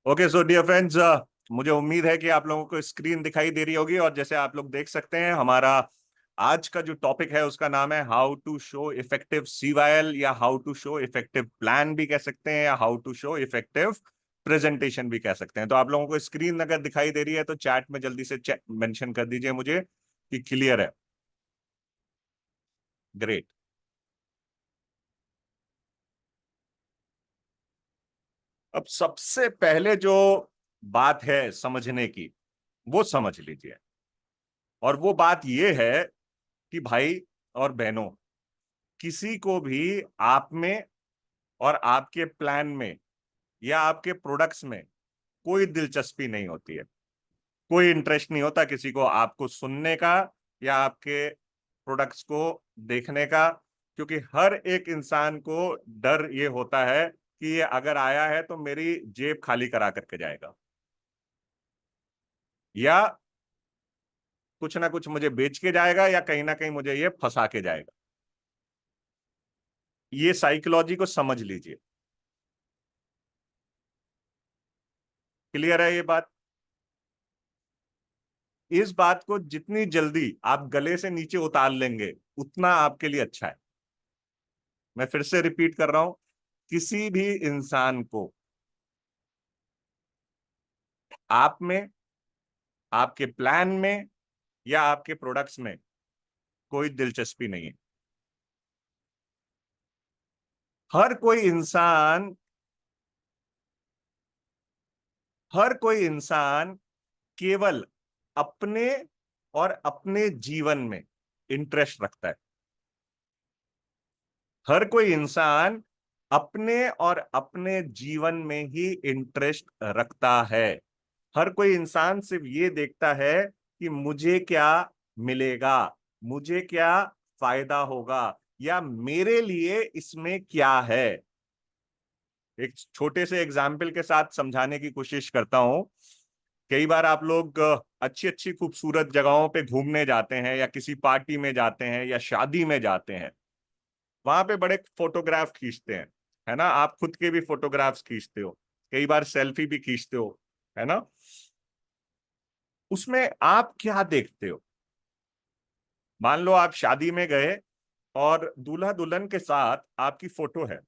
Okay so dear friends, मुझे उम्मीद है कि आप लोगों को स्क्रीन दिखाई दे रही होगी। और जैसे आप लोग देख सकते हैं, हमारा आज का जो टॉपिक है उसका नाम है how to show effective CYL, या how to show effective plan भी कह सकते हैं, या how to show effective presentation भी कह सकते हैं। तो आप लोगों को स्क्रीन अगर दिखाई दे रही है तो चैट में जल्दी से मेंशन कर दीजिए मुझे कि क्लियर है। ग्रेट। अब सबसे पहले जो बात है समझने की, वो समझ लीजिए। और वो बात ये है कि भाई और बहनों, किसी को भी आप में और आपके प्लान में या आपके प्रोडक्ट्स में कोई दिलचस्पी नहीं होती है। कोई इंटरेस्ट नहीं होता किसी को आपको सुनने का या आपके प्रोडक्ट्स को देखने का। क्योंकि हर एक इंसान को डर ये होता है कि ये अगर आया है तो मेरी जेब खाली करा करके जाएगा, या कुछ ना कुछ मुझे बेच के जाएगा, या कहीं ना कहीं मुझे ये फंसा के जाएगा। ये साइकोलॉजी को समझ लीजिए। क्लियर है ये बात? इस बात को जितनी जल्दी आप गले से नीचे उतार लेंगे उतना आपके लिए अच्छा है। मैं फिर से रिपीट कर रहा हूं, किसी भी इंसान को आप में, आपके प्लान में या आपके प्रोडक्ट्स में कोई दिलचस्पी नहीं है। हर कोई इंसान, हर कोई इंसान केवल अपने और अपने जीवन में इंटरेस्ट रखता है। हर कोई इंसान अपने और अपने जीवन में ही इंटरेस्ट रखता है। हर कोई इंसान सिर्फ ये देखता है कि मुझे क्या मिलेगा, मुझे क्या फायदा होगा, या मेरे लिए इसमें क्या है। एक छोटे से एग्जाम्पल के साथ समझाने की कोशिश करता हूं। कई बार आप लोग अच्छी अच्छी खूबसूरत जगहों पे घूमने जाते हैं, या किसी पार्टी में जाते हैं, या शादी में जाते हैं। वहां पे बड़े फोटोग्राफ खींचते हैं, है ना? आप खुद के भी फोटोग्राफ्स खींचते हो, कई बार सेल्फी भी खींचते हो, है ना? उसमें आप क्या देखते हो? मान लो आप शादी में गए और दूल्हा दुल्हन के साथ आपकी फोटो है।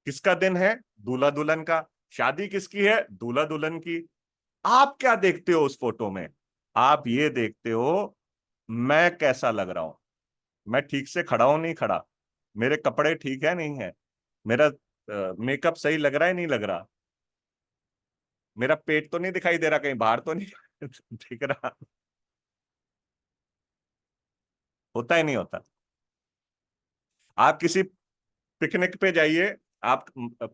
किसका दिन है? दूल्हा दुल्हन का। शादी किसकी है? दूल्हा दुल्हन की। आप क्या देखते हो उस फोटो में? आप ये देखते हो, मैं कैसा लग रहा हूं, मैं ठीक से खड़ा हूं नहीं खड़ा, मेरे कपड़े ठीक है नहीं है, मेरा मेकअप सही लग रहा है नहीं लग रहा, मेरा पेट तो नहीं दिखाई दे रहा कहीं बाहर तो नहीं दिख रहा। होता ही नहीं होता। आप किसी पिकनिक पे जाइए, आप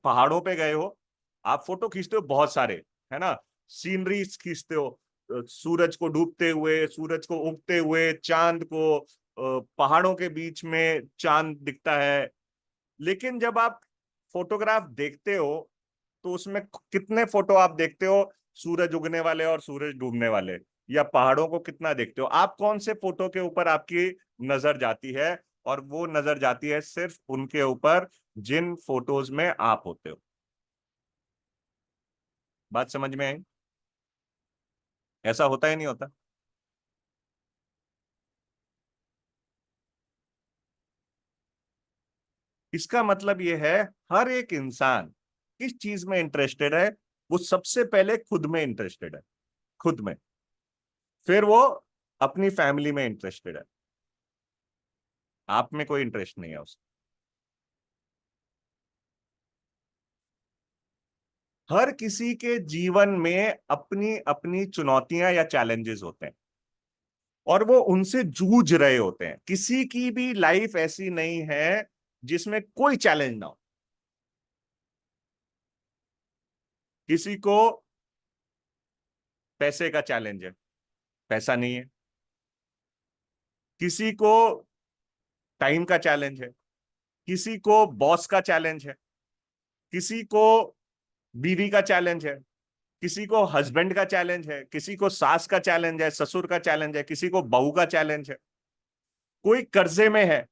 पहाड़ों पे गए हो, आप फोटो खींचते हो बहुत सारे, है ना? सीनरीज खींचते हो, सूरज को डूबते हुए, सूरज को उगते हुए, चांद को, पहाड़ों के बीच में चांद दिखता है। लेकिन जब आप फोटोग्राफ देखते हो तो उसमें कितने फोटो आप देखते हो? सूरज उगने वाले और सूरज डूबने वाले, या पहाड़ों को कितना देखते हो? आप कौन से फोटो के ऊपर आपकी नजर जाती है? और वो नजर जाती है सिर्फ उनके ऊपर जिन फोटोज में आप होते हो। बात समझ में आई? ऐसा होता ही नहीं होता। इसका मतलब ये है, हर एक इंसान किस चीज में इंटरेस्टेड है? वो सबसे पहले खुद में इंटरेस्टेड है, खुद में। फिर वो अपनी फैमिली में इंटरेस्टेड है। आप में कोई इंटरेस्ट नहीं है उसका। हर किसी के जीवन में अपनी अपनी चुनौतियां या चैलेंजेस होते हैं, और वो उनसे जूझ रहे होते हैं। किसी की भी लाइफ ऐसी नहीं है जिसमें कोई चैलेंज ना हो। किसी को पैसे का चैलेंज है, पैसा नहीं है। किसी को टाइम का चैलेंज है, किसी को बॉस का चैलेंज है, किसी को बीवी का चैलेंज है, किसी को हस्बैंड का चैलेंज है, किसी को सास का चैलेंज है, ससुर का चैलेंज है, किसी को बहू का चैलेंज है। कोई कर्जे में है,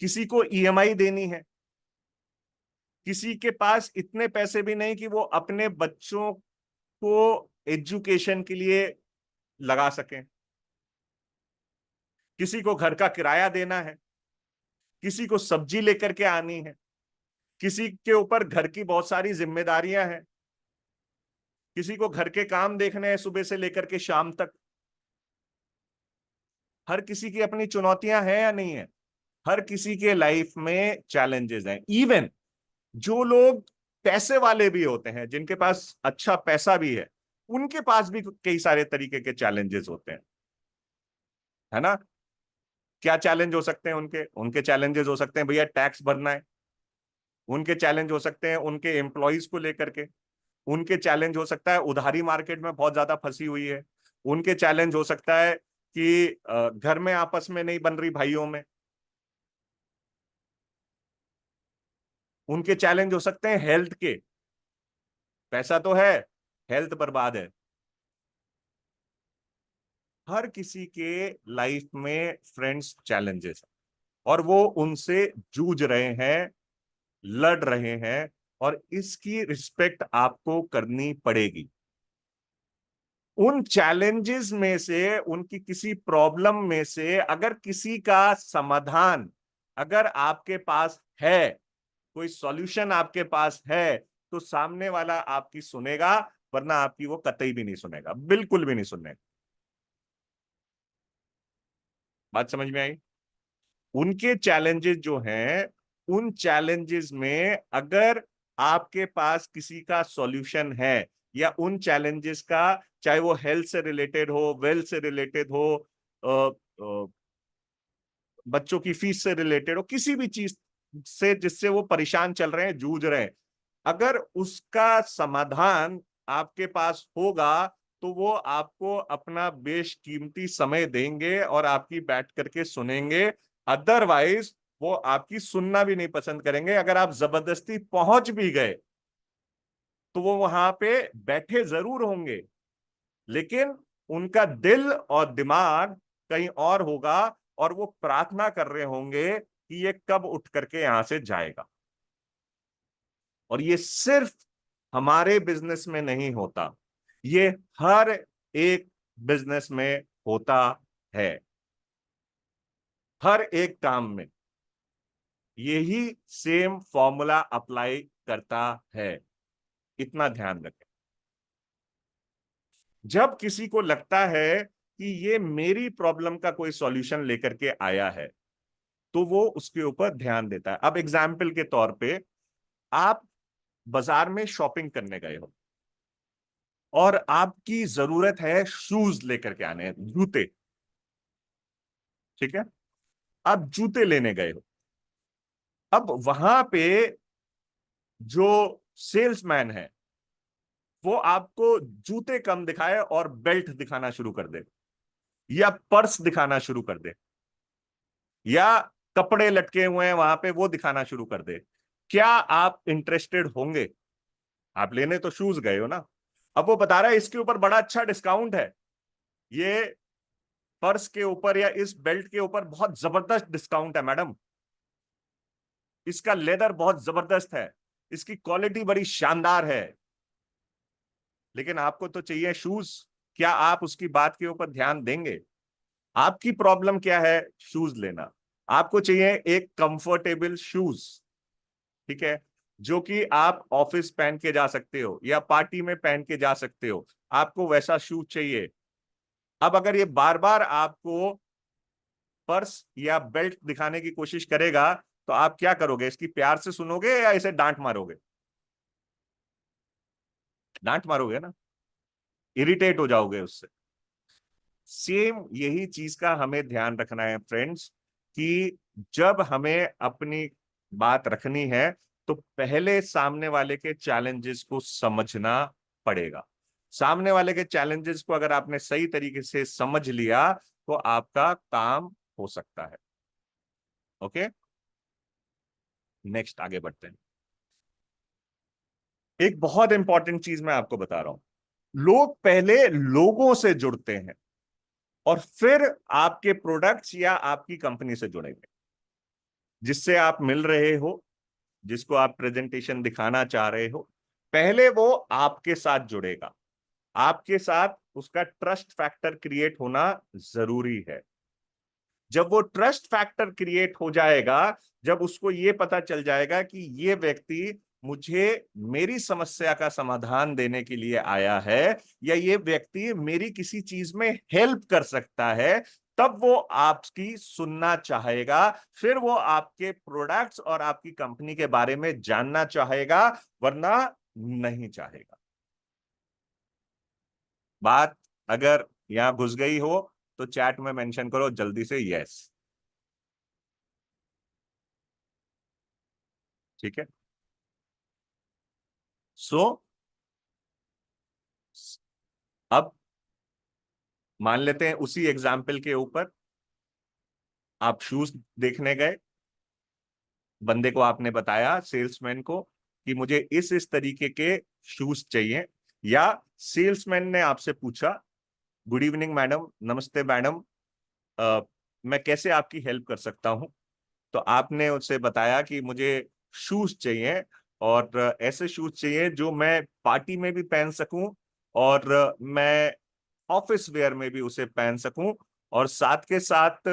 किसी को ईएमआई देनी है, किसी के पास इतने पैसे भी नहीं कि वो अपने बच्चों को एजुकेशन के लिए लगा सकें। किसी को घर का किराया देना है, किसी को सब्जी लेकर के आनी है, किसी के ऊपर घर की बहुत सारी जिम्मेदारियां हैं, किसी को घर के काम देखने हैं सुबह से लेकर के शाम तक। हर किसी की अपनी चुनौतियां हैं या नहीं है? हर किसी के लाइफ में चैलेंजेस हैं। इवन जो लोग पैसे वाले भी होते हैं, जिनके पास अच्छा पैसा भी है, उनके पास भी कई सारे तरीके के चैलेंजेस होते हैं, है ना? क्या चैलेंज हो सकते हैं उनके? उनके चैलेंजेस हो सकते हैं भैया टैक्स भरना है। उनके चैलेंज हो सकते हैं उनके एम्प्लॉयज को लेकर के। उनके चैलेंज हो सकता है उधारी मार्केट में बहुत ज्यादा फंसी हुई है। उनके चैलेंज हो सकता है कि घर में आपस में नहीं बन रही भाइयों में। उनके चैलेंज हो सकते हैं हेल्थ के। पैसा तो है, हेल्थ बर्बाद है। हर किसी के लाइफ में फ्रेंड्स चैलेंजेस, और वो उनसे जूझ रहे हैं, लड़ रहे हैं, और इसकी रिस्पेक्ट आपको करनी पड़ेगी। उन चैलेंजेस में से, उनकी किसी प्रॉब्लम में से अगर किसी का समाधान अगर आपके पास है, कोई सॉल्यूशन आपके पास है, तो सामने वाला आपकी सुनेगा, वरना आपकी वो कतई भी नहीं सुनेगा, बिल्कुल भी नहीं सुनेगा। बात समझ में आई? उनके चैलेंजेस जो हैं, उन चैलेंजेस में अगर आपके पास किसी का सॉल्यूशन है, या उन चैलेंजेस का, चाहे वो हेल्थ से रिलेटेड हो, वेल्थ से रिलेटेड हो, अ, अ, बच्चों की फीस से रिलेटेड हो, किसी भी चीज से जिससे वो परेशान चल रहे हैं, जूझ रहे हैं, अगर उसका समाधान आपके पास होगा, तो वो आपको अपना बेशकीमती समय देंगे और आपकी बैठ करके सुनेंगे। अदरवाइज वो आपकी सुनना भी नहीं पसंद करेंगे। अगर आप जबरदस्ती पहुंच भी गए, तो वो वहां पे बैठे जरूर होंगे, लेकिन उनका दिल और दिमाग कहीं और होगा, और वो प्रार्थना कर रहे होंगे कि ये कब उठ करके यहां से जाएगा। और ये सिर्फ हमारे बिजनेस में नहीं होता, ये हर एक बिजनेस में होता है। हर एक काम में यही सेम फॉर्मूला अप्लाई करता है। इतना ध्यान रखें। जब किसी को लगता है कि ये मेरी प्रॉब्लम का कोई सॉल्यूशन लेकर के आया है, तो वो उसके ऊपर ध्यान देता है। अब एग्जाम्पल के तौर पे, आप बाजार में शॉपिंग करने गए हो और आपकी जरूरत है शूज लेकर के आने हैं, जूते। ठीक है? आप जूते लेने गए हो। अब वहां पे जो सेल्समैन है, वो आपको जूते कम दिखाए और बेल्ट दिखाना शुरू कर दे, या पर्स दिखाना शुरू कर दे, या कपड़े लटके हुए हैं वहां पे वो दिखाना शुरू कर दे। क्या आप इंटरेस्टेड होंगे? आप लेने तो शूज गए हो ना। अब वो बता रहा है इसके ऊपर बड़ा अच्छा डिस्काउंट है, ये पर्स के ऊपर या इस बेल्ट के ऊपर बहुत जबरदस्त डिस्काउंट है मैडम, इसका लेदर बहुत जबरदस्त है, इसकी क्वालिटी बड़ी शानदार है। लेकिन आपको तो चाहिए शूज। क्या आप उसकी बात के ऊपर ध्यान देंगे? आपकी प्रॉब्लम क्या है? शूज लेना। आपको चाहिए एक कंफर्टेबल शूज, ठीक है, जो कि आप ऑफिस पहन के जा सकते हो या पार्टी में पहन के जा सकते हो। आपको वैसा शूज चाहिए। अब अगर ये बार बार आपको पर्स या बेल्ट दिखाने की कोशिश करेगा, तो आप क्या करोगे? इसकी प्यार से सुनोगे या इसे डांट मारोगे? डांट मारोगे ना, इरिटेट हो जाओगे उससे। सेम यही चीज का हमें ध्यान रखना है फ्रेंड्स, कि जब हमें अपनी बात रखनी है, तो पहले सामने वाले के चैलेंजेस को समझना पड़ेगा। सामने वाले के चैलेंजेस को अगर आपने सही तरीके से समझ लिया, तो आपका काम हो सकता है। ओके, नेक्स्ट आगे बढ़ते हैं। एक बहुत इंपॉर्टेंट चीज मैं आपको बता रहा हूं। लोग पहले लोगों से जुड़ते हैं, और फिर आपके प्रोडक्ट्स या आपकी कंपनी से जुड़ेंगे। जिससे आप मिल रहे हो, जिसको आप प्रेजेंटेशन दिखाना चाह रहे हो, पहले वो आपके साथ जुड़ेगा। आपके साथ उसका ट्रस्ट फैक्टर क्रिएट होना जरूरी है। जब वो ट्रस्ट फैक्टर क्रिएट हो जाएगा, जब उसको ये पता चल जाएगा कि ये व्यक्ति मुझे मेरी समस्या का समाधान देने के लिए आया है, या ये व्यक्ति मेरी किसी चीज में हेल्प कर सकता है, तब वो आपकी सुनना चाहेगा, फिर वो आपके प्रोडक्ट्स और आपकी कंपनी के बारे में जानना चाहेगा, वरना नहीं चाहेगा। बात अगर यहां घुस गई हो तो चैट में मेंशन करो जल्दी से यस। ठीक है। सो अब मान लेते हैं उसी एग्जाम्पल के ऊपर, आप शूज देखने गए, बंदे को आपने बताया, सेल्समैन को, कि मुझे इस तरीके के शूज चाहिए, या सेल्समैन ने आपसे पूछा, गुड इवनिंग मैडम, नमस्ते मैडम, मैं कैसे आपकी हेल्प कर सकता हूं। तो आपने उससे बताया कि मुझे शूज चाहिए, और ऐसे शूज चाहिए जो मैं पार्टी में भी पहन सकूं, और मैं ऑफिस वेयर में भी उसे पहन सकूं, और साथ के साथ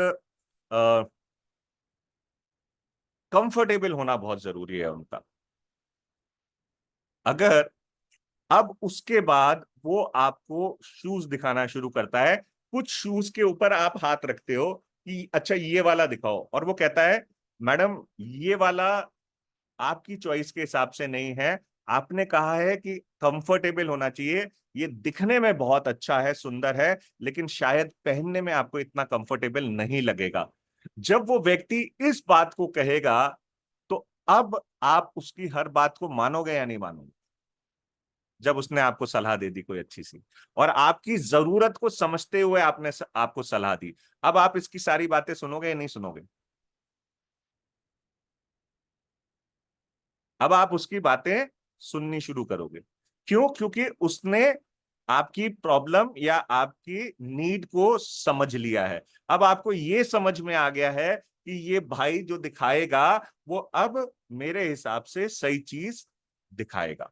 कंफर्टेबल होना बहुत जरूरी है उनका। अगर अब उसके बाद वो आपको शूज दिखाना शुरू करता है, कुछ शूज के ऊपर आप हाथ रखते हो कि अच्छा ये वाला दिखाओ, और वो कहता है मैडम ये वाला आपकी चॉइस के हिसाब से नहीं है, आपने कहा है कि कंफर्टेबल होना चाहिए, ये दिखने में बहुत अच्छा है, सुंदर है, लेकिन शायद पहनने में आपको इतना कंफर्टेबल नहीं लगेगा। जब वो व्यक्ति इस बात को कहेगा, तो अब आप उसकी हर बात को मानोगे या नहीं मानोगे? जब उसने आपको सलाह दे दी कोई अच्छी सी, और आपकी जरूरत को समझते हुए आपने आपको सलाह दी, अब आप इसकी सारी बातें सुनोगे या नहीं सुनोगे? अब आप उसकी बातें सुननी शुरू करोगे। क्यों? क्योंकि उसने आपकी प्रॉब्लम या आपकी नीड को समझ लिया है। अब आपको ये समझ में आ गया है कि ये भाई जो दिखाएगा वो अब मेरे हिसाब से सही चीज दिखाएगा।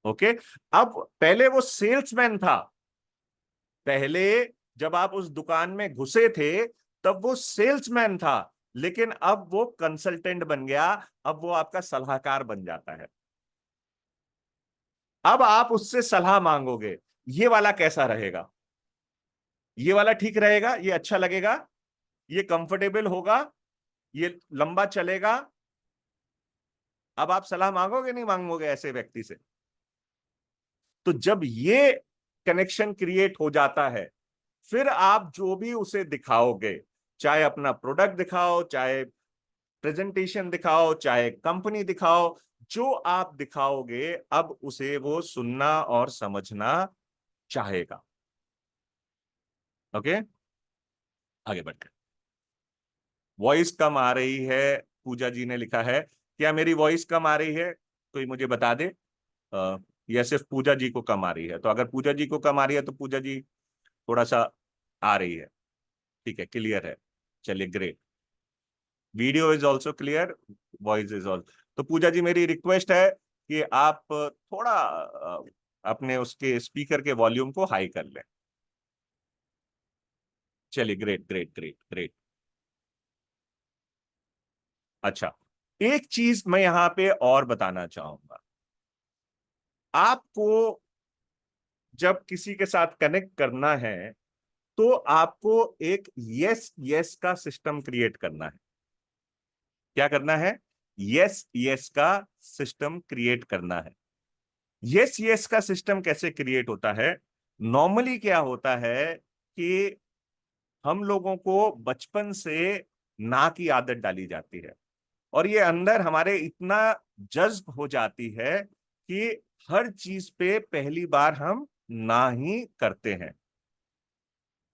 ओके। अब पहले वो सेल्समैन था, पहले जब आप उस दुकान में घुसे थे तब वो सेल्समैन था, लेकिन अब वो कंसल्टेंट बन गया, अब वो आपका सलाहकार बन जाता है। अब आप उससे सलाह मांगोगे, ये वाला कैसा रहेगा, ये वाला ठीक रहेगा, ये अच्छा लगेगा, ये कंफर्टेबल होगा, ये लंबा चलेगा। अब आप सलाह मांगोगे नहीं मांगोगे ऐसे व्यक्ति से? तो जब ये कनेक्शन क्रिएट हो जाता है, फिर आप जो भी उसे दिखाओगे, चाहे अपना प्रोडक्ट दिखाओ, चाहे प्रेजेंटेशन दिखाओ, चाहे कंपनी दिखाओ, जो आप दिखाओगे अब उसे वो सुनना और समझना चाहेगा। ओके, आगे बढ़ते। वॉइस कम आ रही है, पूजा जी ने लिखा है, क्या मेरी वॉइस कम आ रही है? कोई मुझे बता दे। या सिर्फ पूजा जी को कम आ रही है? तो अगर पूजा जी को कम आ रही है तो पूजा जी थोड़ा सा आ रही है, ठीक है, क्लियर है, चलिए great. Video is also clear, voice is also. तो पूजा जी मेरी रिक्वेस्ट है कि आप थोड़ा अपने उसके स्पीकर के वॉल्यूम को हाई कर लें। चलिए ग्रेट ग्रेट ग्रेट ग्रेट। अच्छा, एक चीज मैं यहां पे और बताना चाहूंगा। आपको जब किसी के साथ कनेक्ट करना है तो आपको एक यस यस का सिस्टम क्रिएट करना है। क्या करना है? यस यस का सिस्टम क्रिएट करना है। यस यस का सिस्टम कैसे क्रिएट होता है? नॉर्मली क्या होता है कि हम लोगों को बचपन से ना की आदत डाली जाती है, और ये अंदर हमारे इतना जज्ब हो जाती है कि हर चीज पे पहली बार हम ना ही करते हैं।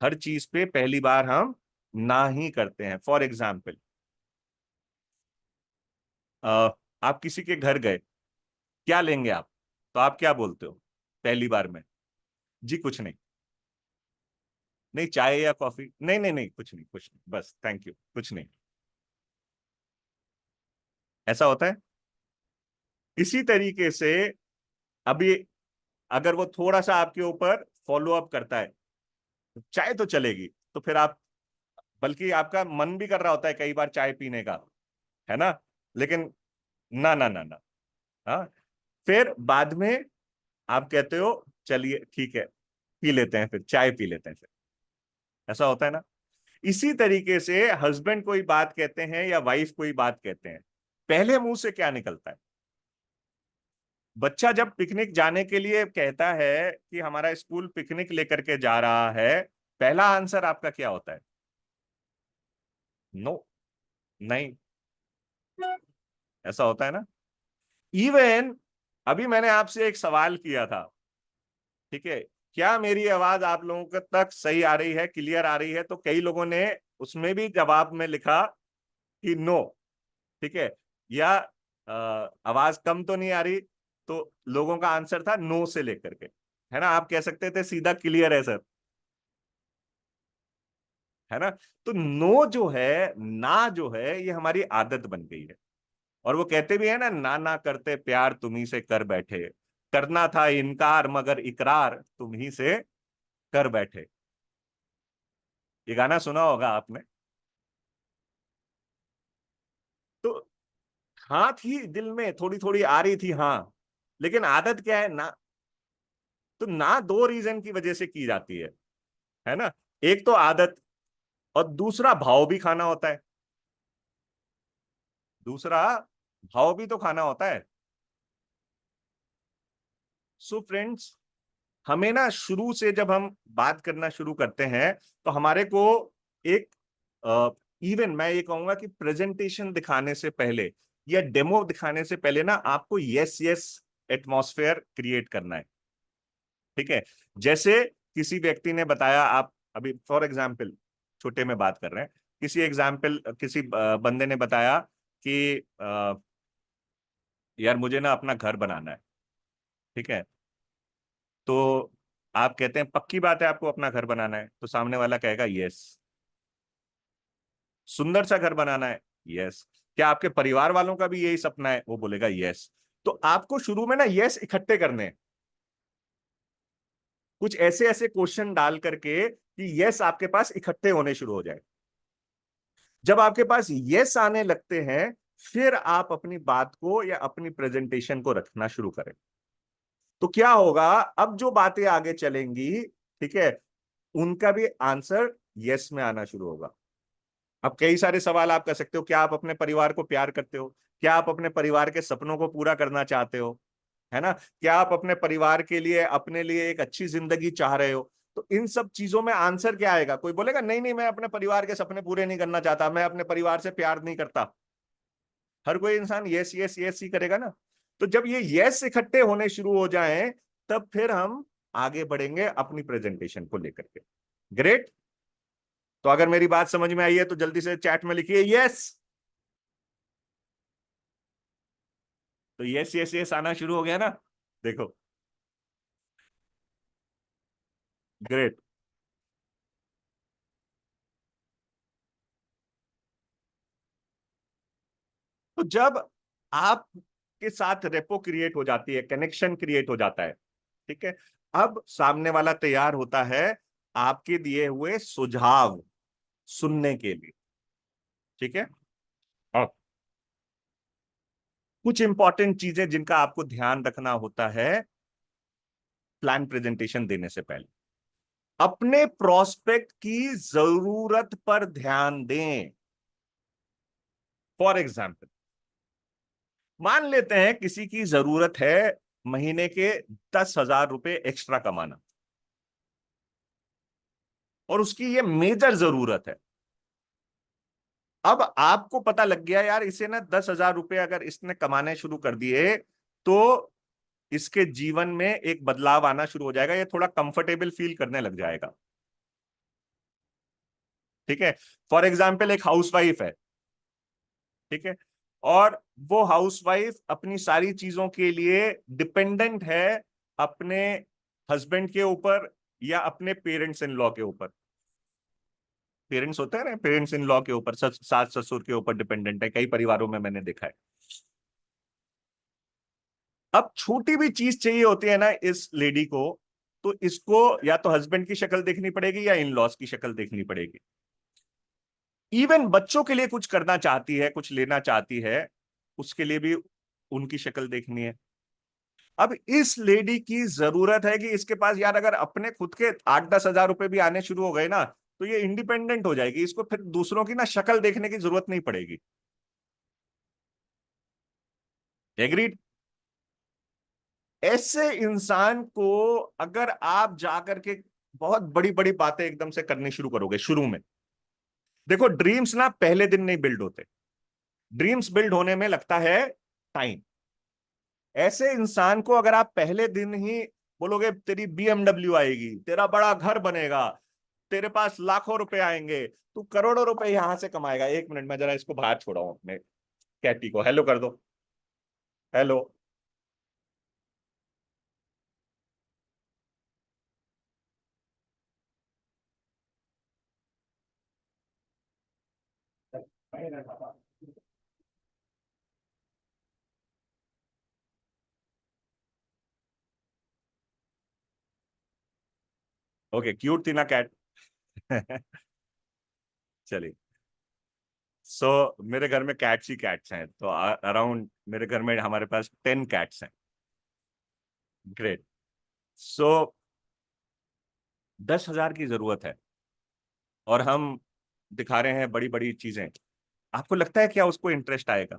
हर चीज पे पहली बार हम ना ही करते हैं। फॉर एग्जाम्पल, आप किसी के घर गए, क्या लेंगे आप? तो आप क्या बोलते हो पहली बार में? जी कुछ नहीं। नहीं, चाय या कॉफी? नहीं नहीं नहीं, कुछ नहीं, कुछ नहीं, बस थैंक यू, कुछ नहीं। ऐसा होता है। इसी तरीके से अभी अगर वो थोड़ा सा आपके ऊपर फॉलो अप करता है, चाय तो चलेगी, तो फिर आप, बल्कि आपका मन भी कर रहा होता है कई बार चाय पीने का, है ना, लेकिन ना ना ना ना, हाँ, फिर बाद में आप कहते हो चलिए ठीक है, पी लेते हैं, फिर चाय पी लेते हैं फिर। ऐसा होता है ना। इसी तरीके से हस्बैंड कोई बात कहते हैं या वाइफ कोई बात कहते हैं, पहले मुंह से क्या निकलता है? बच्चा जब पिकनिक जाने के लिए कहता है कि हमारा स्कूल पिकनिक लेकर के जा रहा है, पहला आंसर आपका क्या होता है? नो, नहीं। ऐसा होता है ना। इवन अभी मैंने आपसे एक सवाल किया था, ठीक है, क्या मेरी आवाज आप लोगों के तक सही आ रही है, क्लियर आ रही है? तो कई लोगों ने उसमें भी जवाब में लिखा कि नो, ठीक है, या आवाज कम तो नहीं आ रही, तो लोगों का आंसर था नो से लेकर के, है ना। आप कह सकते थे सीधा क्लियर है सर, है ना। तो नो जो है, ना जो है, ये हमारी आदत बन गई है। और वो कहते भी है ना, ना ना करते प्यार तुम्ही से कर बैठे, करना था इनकार मगर इकरार तुम्ही से कर बैठे। ये गाना सुना होगा आपने। तो हाँ थी दिल में, थोड़ी थोड़ी आ रही थी हाँ, लेकिन आदत क्या है ना। तो ना दो रीजन की वजह से की जाती है ना। एक तो आदत, और दूसरा भाव भी खाना होता है। दूसरा भाव भी तो खाना होता है। सो फ्रेंड्स, हमें ना शुरू से जब हम बात करना शुरू करते हैं, तो हमारे को एक, इवन मैं ये कहूंगा कि प्रेजेंटेशन दिखाने से पहले या डेमो दिखाने से पहले ना आपको यस यस एटमॉस्फेयर क्रिएट करना है। ठीक है। जैसे किसी व्यक्ति ने बताया, आप अभी फॉर एग्जाम्पल, छोटे में बात कर रहे हैं, किसी एग्जाम्पल, किसी बंदे ने बताया कि यार मुझे ना अपना घर बनाना है, ठीक है। तो आप कहते हैं पक्की बात है आपको अपना घर बनाना है, तो सामने वाला कहेगा यस। सुंदर सा घर बनाना है, यस। क्या आपके परिवार वालों का भी यही सपना है? वो बोलेगा यस। तो आपको शुरू में ना यस इकट्ठे करने हैं, कुछ ऐसे ऐसे क्वेश्चन डाल करके कि यस आपके पास इकट्ठे होने शुरू हो जाए। जब आपके पास यस आने लगते हैं, फिर आप अपनी बात को या अपनी प्रेजेंटेशन को रखना शुरू करें। तो क्या होगा, अब जो बातें आगे चलेंगी, ठीक है, उनका भी आंसर यस में आना शुरू होगा। अब कई सारे सवाल आप कर सकते हो। क्या आप अपने परिवार को प्यार करते हो? क्या आप अपने परिवार के सपनों को पूरा करना चाहते हो? है ना। क्या आप अपने परिवार के लिए, अपने लिए एक अच्छी जिंदगी चाह रहे हो? तो इन सब चीजों में आंसर क्या आएगा? कोई बोलेगा नहीं नहीं, मैं अपने परिवार के सपने पूरे नहीं करना चाहता, मैं अपने परिवार से प्यार नहीं करता। हर कोई इंसान यस यस यस ही करेगा ना। तो जब ये यस इकट्ठे होने शुरू हो जाएं, तब फिर हम आगे बढ़ेंगे अपनी प्रेजेंटेशन को लेकर के। ग्रेट। तो अगर मेरी बात समझ में आई है तो जल्दी से चैट में लिखिए यस। तो यस यस यस आना शुरू हो गया ना, देखो। ग्रेट। तो जब आपके साथ रेपो क्रिएट हो जाती है, कनेक्शन क्रिएट हो जाता है, ठीक है, अब सामने वाला तैयार होता है आपके दिए हुए सुझाव सुनने के लिए। ठीक है। अब कुछ इंपॉर्टेंट चीजें जिनका आपको ध्यान रखना होता है प्लान प्रेजेंटेशन देने से पहले, अपने प्रोस्पेक्ट की जरूरत पर ध्यान दें। फॉर एग्जाम्पल, मान लेते हैं किसी की जरूरत है महीने के 10,000 रुपए एक्स्ट्रा कमाना, और उसकी ये मेजर जरूरत है। अब आपको पता लग गया यार, इसे ना 10,000 रुपए अगर इसने कमाने शुरू कर दिए, तो इसके जीवन में एक बदलाव आना शुरू हो जाएगा, ये थोड़ा कंफर्टेबल फील करने लग जाएगा। ठीक है। फॉर एग्जाम्पल, एक हाउसवाइफ है, ठीक है, और वो हाउसवाइफ अपनी सारी चीजों के लिए डिपेंडेंट है अपने हस्बैंड के ऊपर या अपने पेरेंट्स इन लॉ के ऊपर। पेरेंट्स होते हैं ना, पेरेंट्स इन लॉ के ऊपर, सास ससुर के ऊपर डिपेंडेंट है, कई परिवारों में मैंने देखा है। अब छोटी भी चीज चाहिए होती है ना इस लेडी को, तो इसको या तो हस्बैंड की शक्ल देखनी पड़ेगी या इन लॉज की शक्ल देखनी पड़ेगी। इवन बच्चों के लिए कुछ करना चाहती है, कुछ लेना चाहती है, उसके लिए भी उनकी शक्ल देखनी है। अब इस लेडी की जरूरत है कि इसके पास यार अगर अपने खुद के 8-10 हजार रुपए भी आने शुरू हो गए ना, तो ये इंडिपेंडेंट हो जाएगी, इसको फिर दूसरों की ना शक्ल देखने की जरूरत नहीं पड़ेगी। एग्रीड? ऐसे इंसान को अगर आप जाकर के बहुत बड़ी बड़ी बातें एकदम से करनी शुरू करोगे शुरू में, देखो ड्रीम्स ना पहले दिन नहीं बिल्ड होते, ड्रीम्स बिल्ड होने में लगता है टाइम। ऐसे इंसान को अगर आप पहले दिन ही बोलोगे तेरी बीएमडब्ल्यू आएगी, तेरा बड़ा घर बनेगा, तेरे पास लाखों रुपए आएंगे, तू करोड़ों रुपए यहां से कमाएगा। एक मिनट में जरा इसको बाहर छोड़ाऊं अपने कैटी को, हेलो कर दो, हेलो। ओके, क्यूट थी ना कैट? चलिए। सो मेरे घर में कैट्स ही कैट्स हैं, तो अराउंड मेरे घर में हमारे पास 10 कैट्स हैं। ग्रेट। सो 10 हजार की जरूरत है और हम दिखा रहे हैं बड़ी बड़ी चीजें, आपको लगता है क्या उसको इंटरेस्ट आएगा?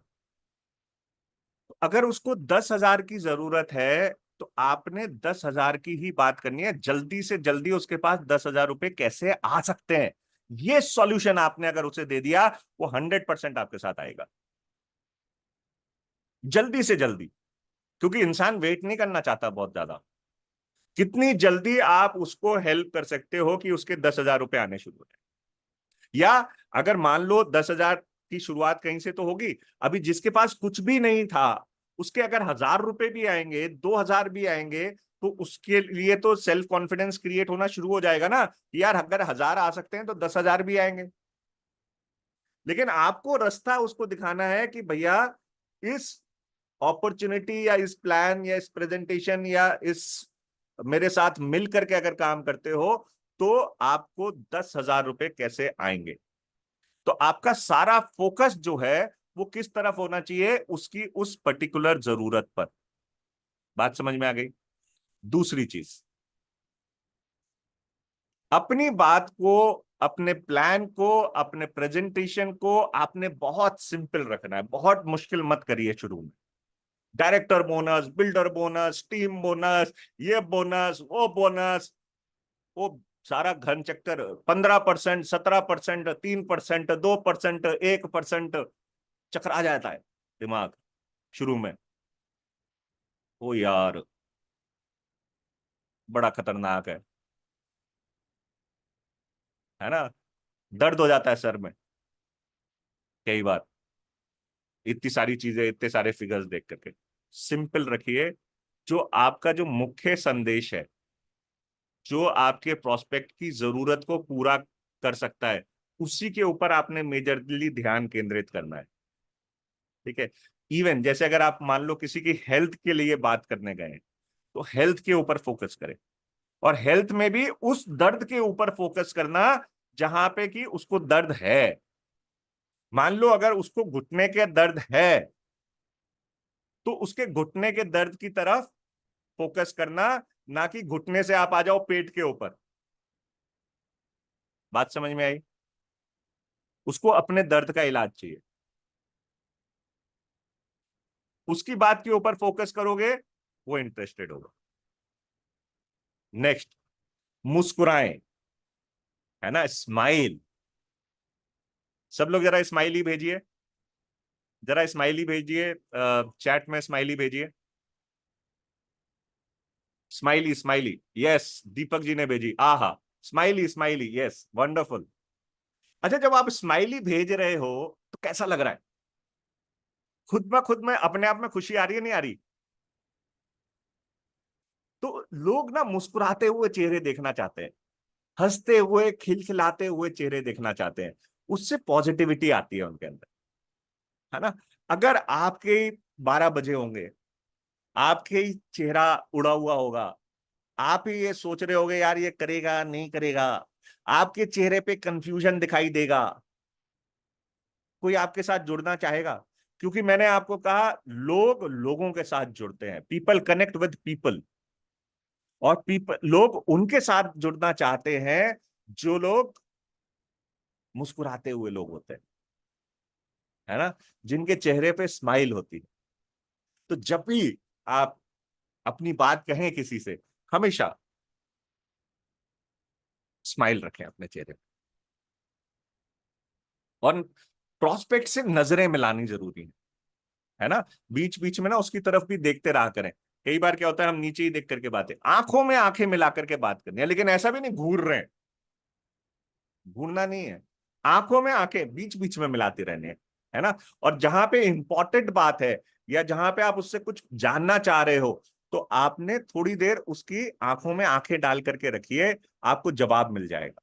अगर उसको 10 हजार की जरूरत है, तो आपने 10 हजार की ही बात करनी है, जल्दी से जल्दी उसके पास 10 हजार रुपए कैसे आ सकते हैं, ये सॉल्यूशन आपने अगर उसे दे दिया, वो 100% आपके साथ आएगा, जल्दी से जल्दी। क्योंकि इंसान वेट नहीं करना चाहता बहुत ज्यादा। कितनी जल्दी आप उसको हेल्प कर सकते हो कि उसके 10 हजार रुपए आने शुरू हो जाए। या अगर मान लो 10 हजार की शुरुआत कहीं से तो होगी, अभी जिसके पास कुछ भी नहीं था, उसके अगर 1000 रुपए भी आएंगे, 2000 भी आएंगे, तो उसके लिए तो सेल्फ कॉन्फिडेंस क्रिएट होना शुरू हो जाएगा ना, यार अगर 1000 आ सकते हैं तो 10 हजार भी आएंगे। लेकिन आपको रास्ता उसको दिखाना है कि भैया इस अपॉर्चुनिटी या इस प्लान या इस प्रेजेंटेशन या इस मेरे साथ मिल करके अगर काम करते हो, तो आपको 10 हजार रुपए कैसे आएंगे। तो आपका सारा फोकस जो है वो किस तरफ होना चाहिए, उसकी उस पर्टिकुलर जरूरत पर। बात समझ में आ गई? दूसरी चीज, अपनी बात को, अपने प्लान को, अपने प्रेजेंटेशन को आपने बहुत सिंपल रखना है, बहुत मुश्किल मत करिए शुरू में। Director bonus, builder bonus, team bonus, ये बोनस, वो बोनस, वो सारा घन चक्कर, 15%, 17%, 3%, 2%, 1%, चक्कर आ जाता है दिमाग शुरू में। ओ यार, बड़ा खतरनाक है ना? दर्द हो जाता है सर में कई बार, इतनी सारी चीजें, इतने सारे फिगर्स देख करके। सिंपल रखिए, जो आपका जो मुख्य संदेश है, जो आपके प्रोस्पेक्ट की जरूरत को पूरा कर सकता है, उसी के ऊपर आपने मेजरली ध्यान केंद्रित करना है। ठीक है? इवन जैसे अगर आप मान लो किसी की हेल्थ के लिए बात करने गए, तो हेल्थ के ऊपर फोकस करें, और हेल्थ में भी उस दर्द के ऊपर फोकस करना जहां पे कि उसको दर्द है। मान लो अगर उसको घुटने के दर्द है, तो उसके घुटने के दर्द की तरफ फोकस करना, ना कि घुटने से आप आ जाओ पेट के ऊपर। बात समझ में आई? उसको अपने दर्द का इलाज चाहिए, उसकी बात के ऊपर फोकस करोगे, वो इंटरेस्टेड होगा। नेक्स्ट, मुस्कुराएं, है ना? स्माइल। सब लोग जरा स्माइली भेजिए, जरा स्माइली भेजिए, चैट में स्माइली भेजिए। Smiley smiley, yes, Deepak ji ने भेजी, आहा। Smiley smiley, yes, wonderful. अच्छा, जब आप स्माइली भेज रहे हो तो कैसा लग रहा है? खुद में अपने आप में खुशी आ रही है, नहीं आ रही? तो लोग ना मुस्कुराते हुए चेहरे देखना चाहते हैं, हंसते हुए खिलखिलाते हुए चेहरे देखना चाहते हैं, उससे पॉजिटिविटी आती है उनके अंदर, है ना? अगर आपके 12 बजे होंगे आपके ही चेहरा उड़ा हुआ होगा, आप ही ये सोच रहे होगे यार ये करेगा नहीं करेगा, आपके चेहरे पे कंफ्यूजन दिखाई देगा। कोई आपके साथ जुड़ना चाहेगा? क्योंकि मैंने आपको कहा, लोग लोगों के साथ जुड़ते हैं, पीपल कनेक्ट विद पीपल। और पीपल, लोग उनके साथ जुड़ना चाहते हैं जो लोग मुस्कुराते हुए लोग होते हैं, है ना, जिनके चेहरे पे स्माइल होती है। तो जब भी आप अपनी बात कहें किसी से, हमेशा स्माइल रखें अपने चेहरे पे। और प्रोस्पेक्ट से नजरें मिलानी जरूरी है ना, बीच बीच में ना उसकी तरफ भी देखते रहा करें। कई बार क्या होता है, हम नीचे ही देख करके बातें, आंखों में आंखें मिला करके बात करनी है, लेकिन ऐसा भी नहीं घूर रहे हैं, घूरना नहीं है, आंखों में आंखें बीच बीच में मिलाती रहनी है ना। और जहां पे इंपॉर्टेंट बात है, या जहां पे आप उससे कुछ जानना चाह रहे हो, तो आपने थोड़ी देर उसकी आंखों में आंखें डाल करके रखिए, आपको जवाब मिल जाएगा।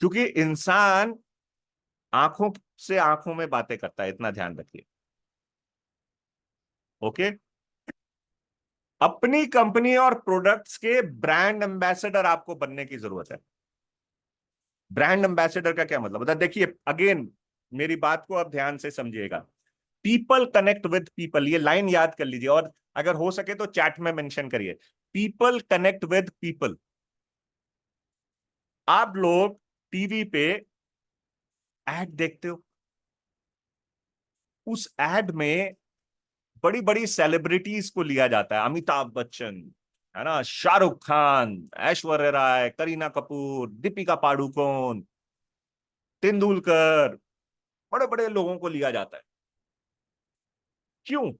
क्योंकि इंसान आंखों से आंखों में बातें करता है, इतना ध्यान रखिए। ओके। अपनी कंपनी और प्रोडक्ट्स के ब्रांड एम्बेसडर आपको बनने की जरूरत है। ब्रांड एम्बेसडर का क्या मतलब होता है? देखिए अगेन, मेरी बात को अब ध्यान से समझिएगा। पीपल कनेक्ट विद पीपल, ये लाइन याद कर लीजिए, और अगर हो सके तो चैट में मेंशन करिए, पीपल कनेक्ट विद पीपल। आप लोग टीवी पे एड देखते हो, उस एड में बड़ी बड़ी सेलिब्रिटीज को लिया जाता है, अमिताभ बच्चन, है ना, शाहरुख खान, ऐश्वर्या राय, करीना कपूर, दीपिका पाडुकोन, तेंदुलकर, बड़े बड़े लोगों को लिया जाता है। क्यों?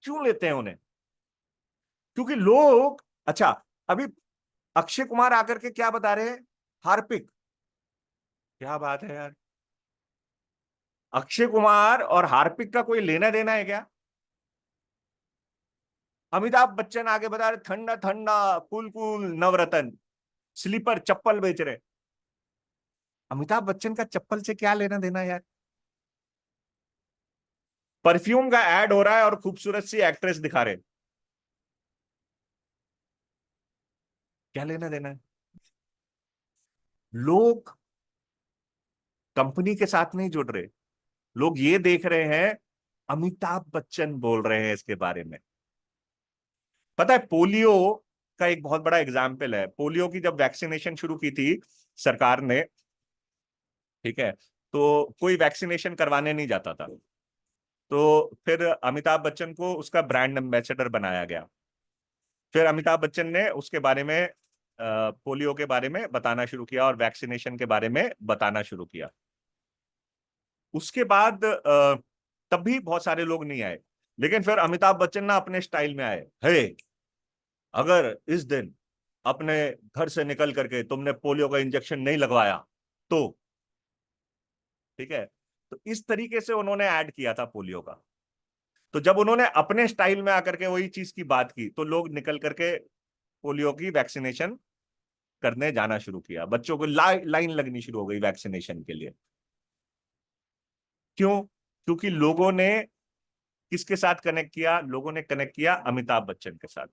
क्यों लेते हैं उन्हें? क्योंकि लोग, अच्छा, अभी अक्षय कुमार आकर के क्या बता रहे हैं, हार्पिक, क्या बात है यार, अक्षय कुमार और हार्पिक का कोई लेना देना है क्या? अमिताभ बच्चन आगे बता रहे ठंडा ठंडा कूल कूल नवरत्न, स्लीपर चप्पल बेच रहे। अमिताभ बच्चन का चप्पल से क्या लेना देना यार? परफ्यूम का एड हो रहा है और खूबसूरत सी एक्ट्रेस दिखा रहे, क्या लेना देना है? लोग कंपनी के साथ नहीं जुड़ रहे, लोग ये देख रहे हैं अमिताभ बच्चन बोल रहे हैं इसके बारे में। पता है, पोलियो का एक बहुत बड़ा एग्जाम्पल है। पोलियो की जब वैक्सीनेशन शुरू की थी सरकार ने, ठीक है, तो कोई वैक्सीनेशन करवाने नहीं जाता था, तो फिर अमिताभ बच्चन को उसका ब्रांड एम्बेसडर बनाया गया। फिर अमिताभ बच्चन ने उसके बारे में, पोलियो के बारे में बताना शुरू किया और वैक्सीनेशन के बारे में बताना शुरू किया। उसके बाद तब भी बहुत सारे लोग नहीं आए, लेकिन फिर अमिताभ बच्चन ना अपने स्टाइल में आए, हे, अगर इस दिन अपने घर से निकल करके तुमने पोलियो का इंजेक्शन नहीं लगवाया तो, ठीक है, तो इस तरीके से उन्होंने ऐड किया था पोलियो का। तो जब उन्होंने अपने स्टाइल में आकर के वही चीज की बात की, तो लोग निकल करके पोलियो की वैक्सीनेशन करने जाना शुरू किया, बच्चों को लाइन लगनी शुरू हो गई वैक्सीनेशन के लिए। क्यों? क्योंकि लोगों ने किसके साथ कनेक्ट किया? लोगों ने कनेक्ट किया अमिताभ बच्चन के साथ।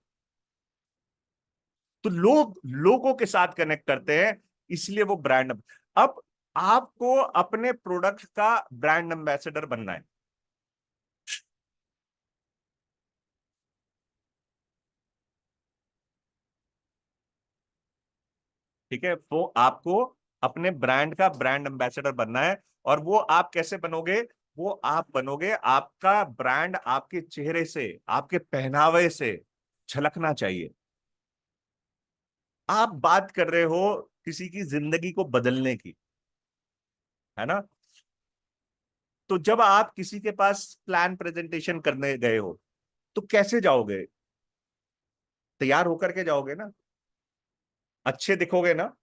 तो लोग लोगों के साथ कनेक्ट करते हैं, इसलिए वो ब्रांड। अब आपको अपने प्रोडक्ट का ब्रांड एम्बेसडर बनना है। ठीक है, वो आपको अपने ब्रांड का ब्रांड एम्बेसडर बनना है। और वो आप कैसे बनोगे? वो आप बनोगे, आपका ब्रांड आपके चेहरे से, आपके पहनावे से झलकना चाहिए। आप बात कर रहे हो किसी की जिंदगी को बदलने की, है ना, तो जब आप किसी के पास प्लान प्रेजेंटेशन करने गए हो, तो कैसे जाओगे? तैयार होकर के जाओगे ना, अच्छे दिखोगे ना,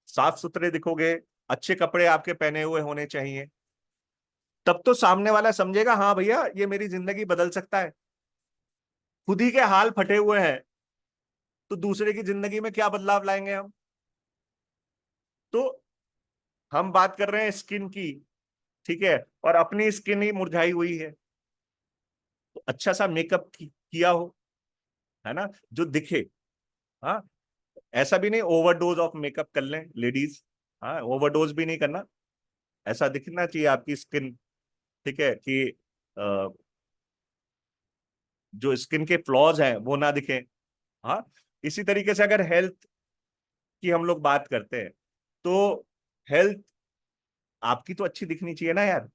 साफ सुथरे दिखोगे, अच्छे कपड़े आपके पहने हुए होने चाहिए, तब तो सामने वाला समझेगा हाँ भैया ये मेरी जिंदगी बदल सकता है। खुद ही के हाल फटे हुए हैं, तो दूसरे की जिंदगी में क्या बदलाव लाएंगे हम? तो हम बात कर रहे हैं स्किन की, ठीक है, और अपनी स्किन ही मुरझाई हुई है, अच्छा सा मेकअप किया हो, है ना, जो दिखे। हाँ, ऐसा भी नहीं ओवरडोज ऑफ मेकअप कर लें लेडीज। हाँ, ओवरडोज भी नहीं करना, ऐसा दिखना चाहिए आपकी स्किन, ठीक है, कि अ, जो स्किन के फ्लॉज हैं वो ना दिखे। हाँ, इसी तरीके से अगर हेल्थ की हम लोग बात करते हैं, तो हेल्थ आपकी तो अच्छी दिखनी चाहिए ना यार,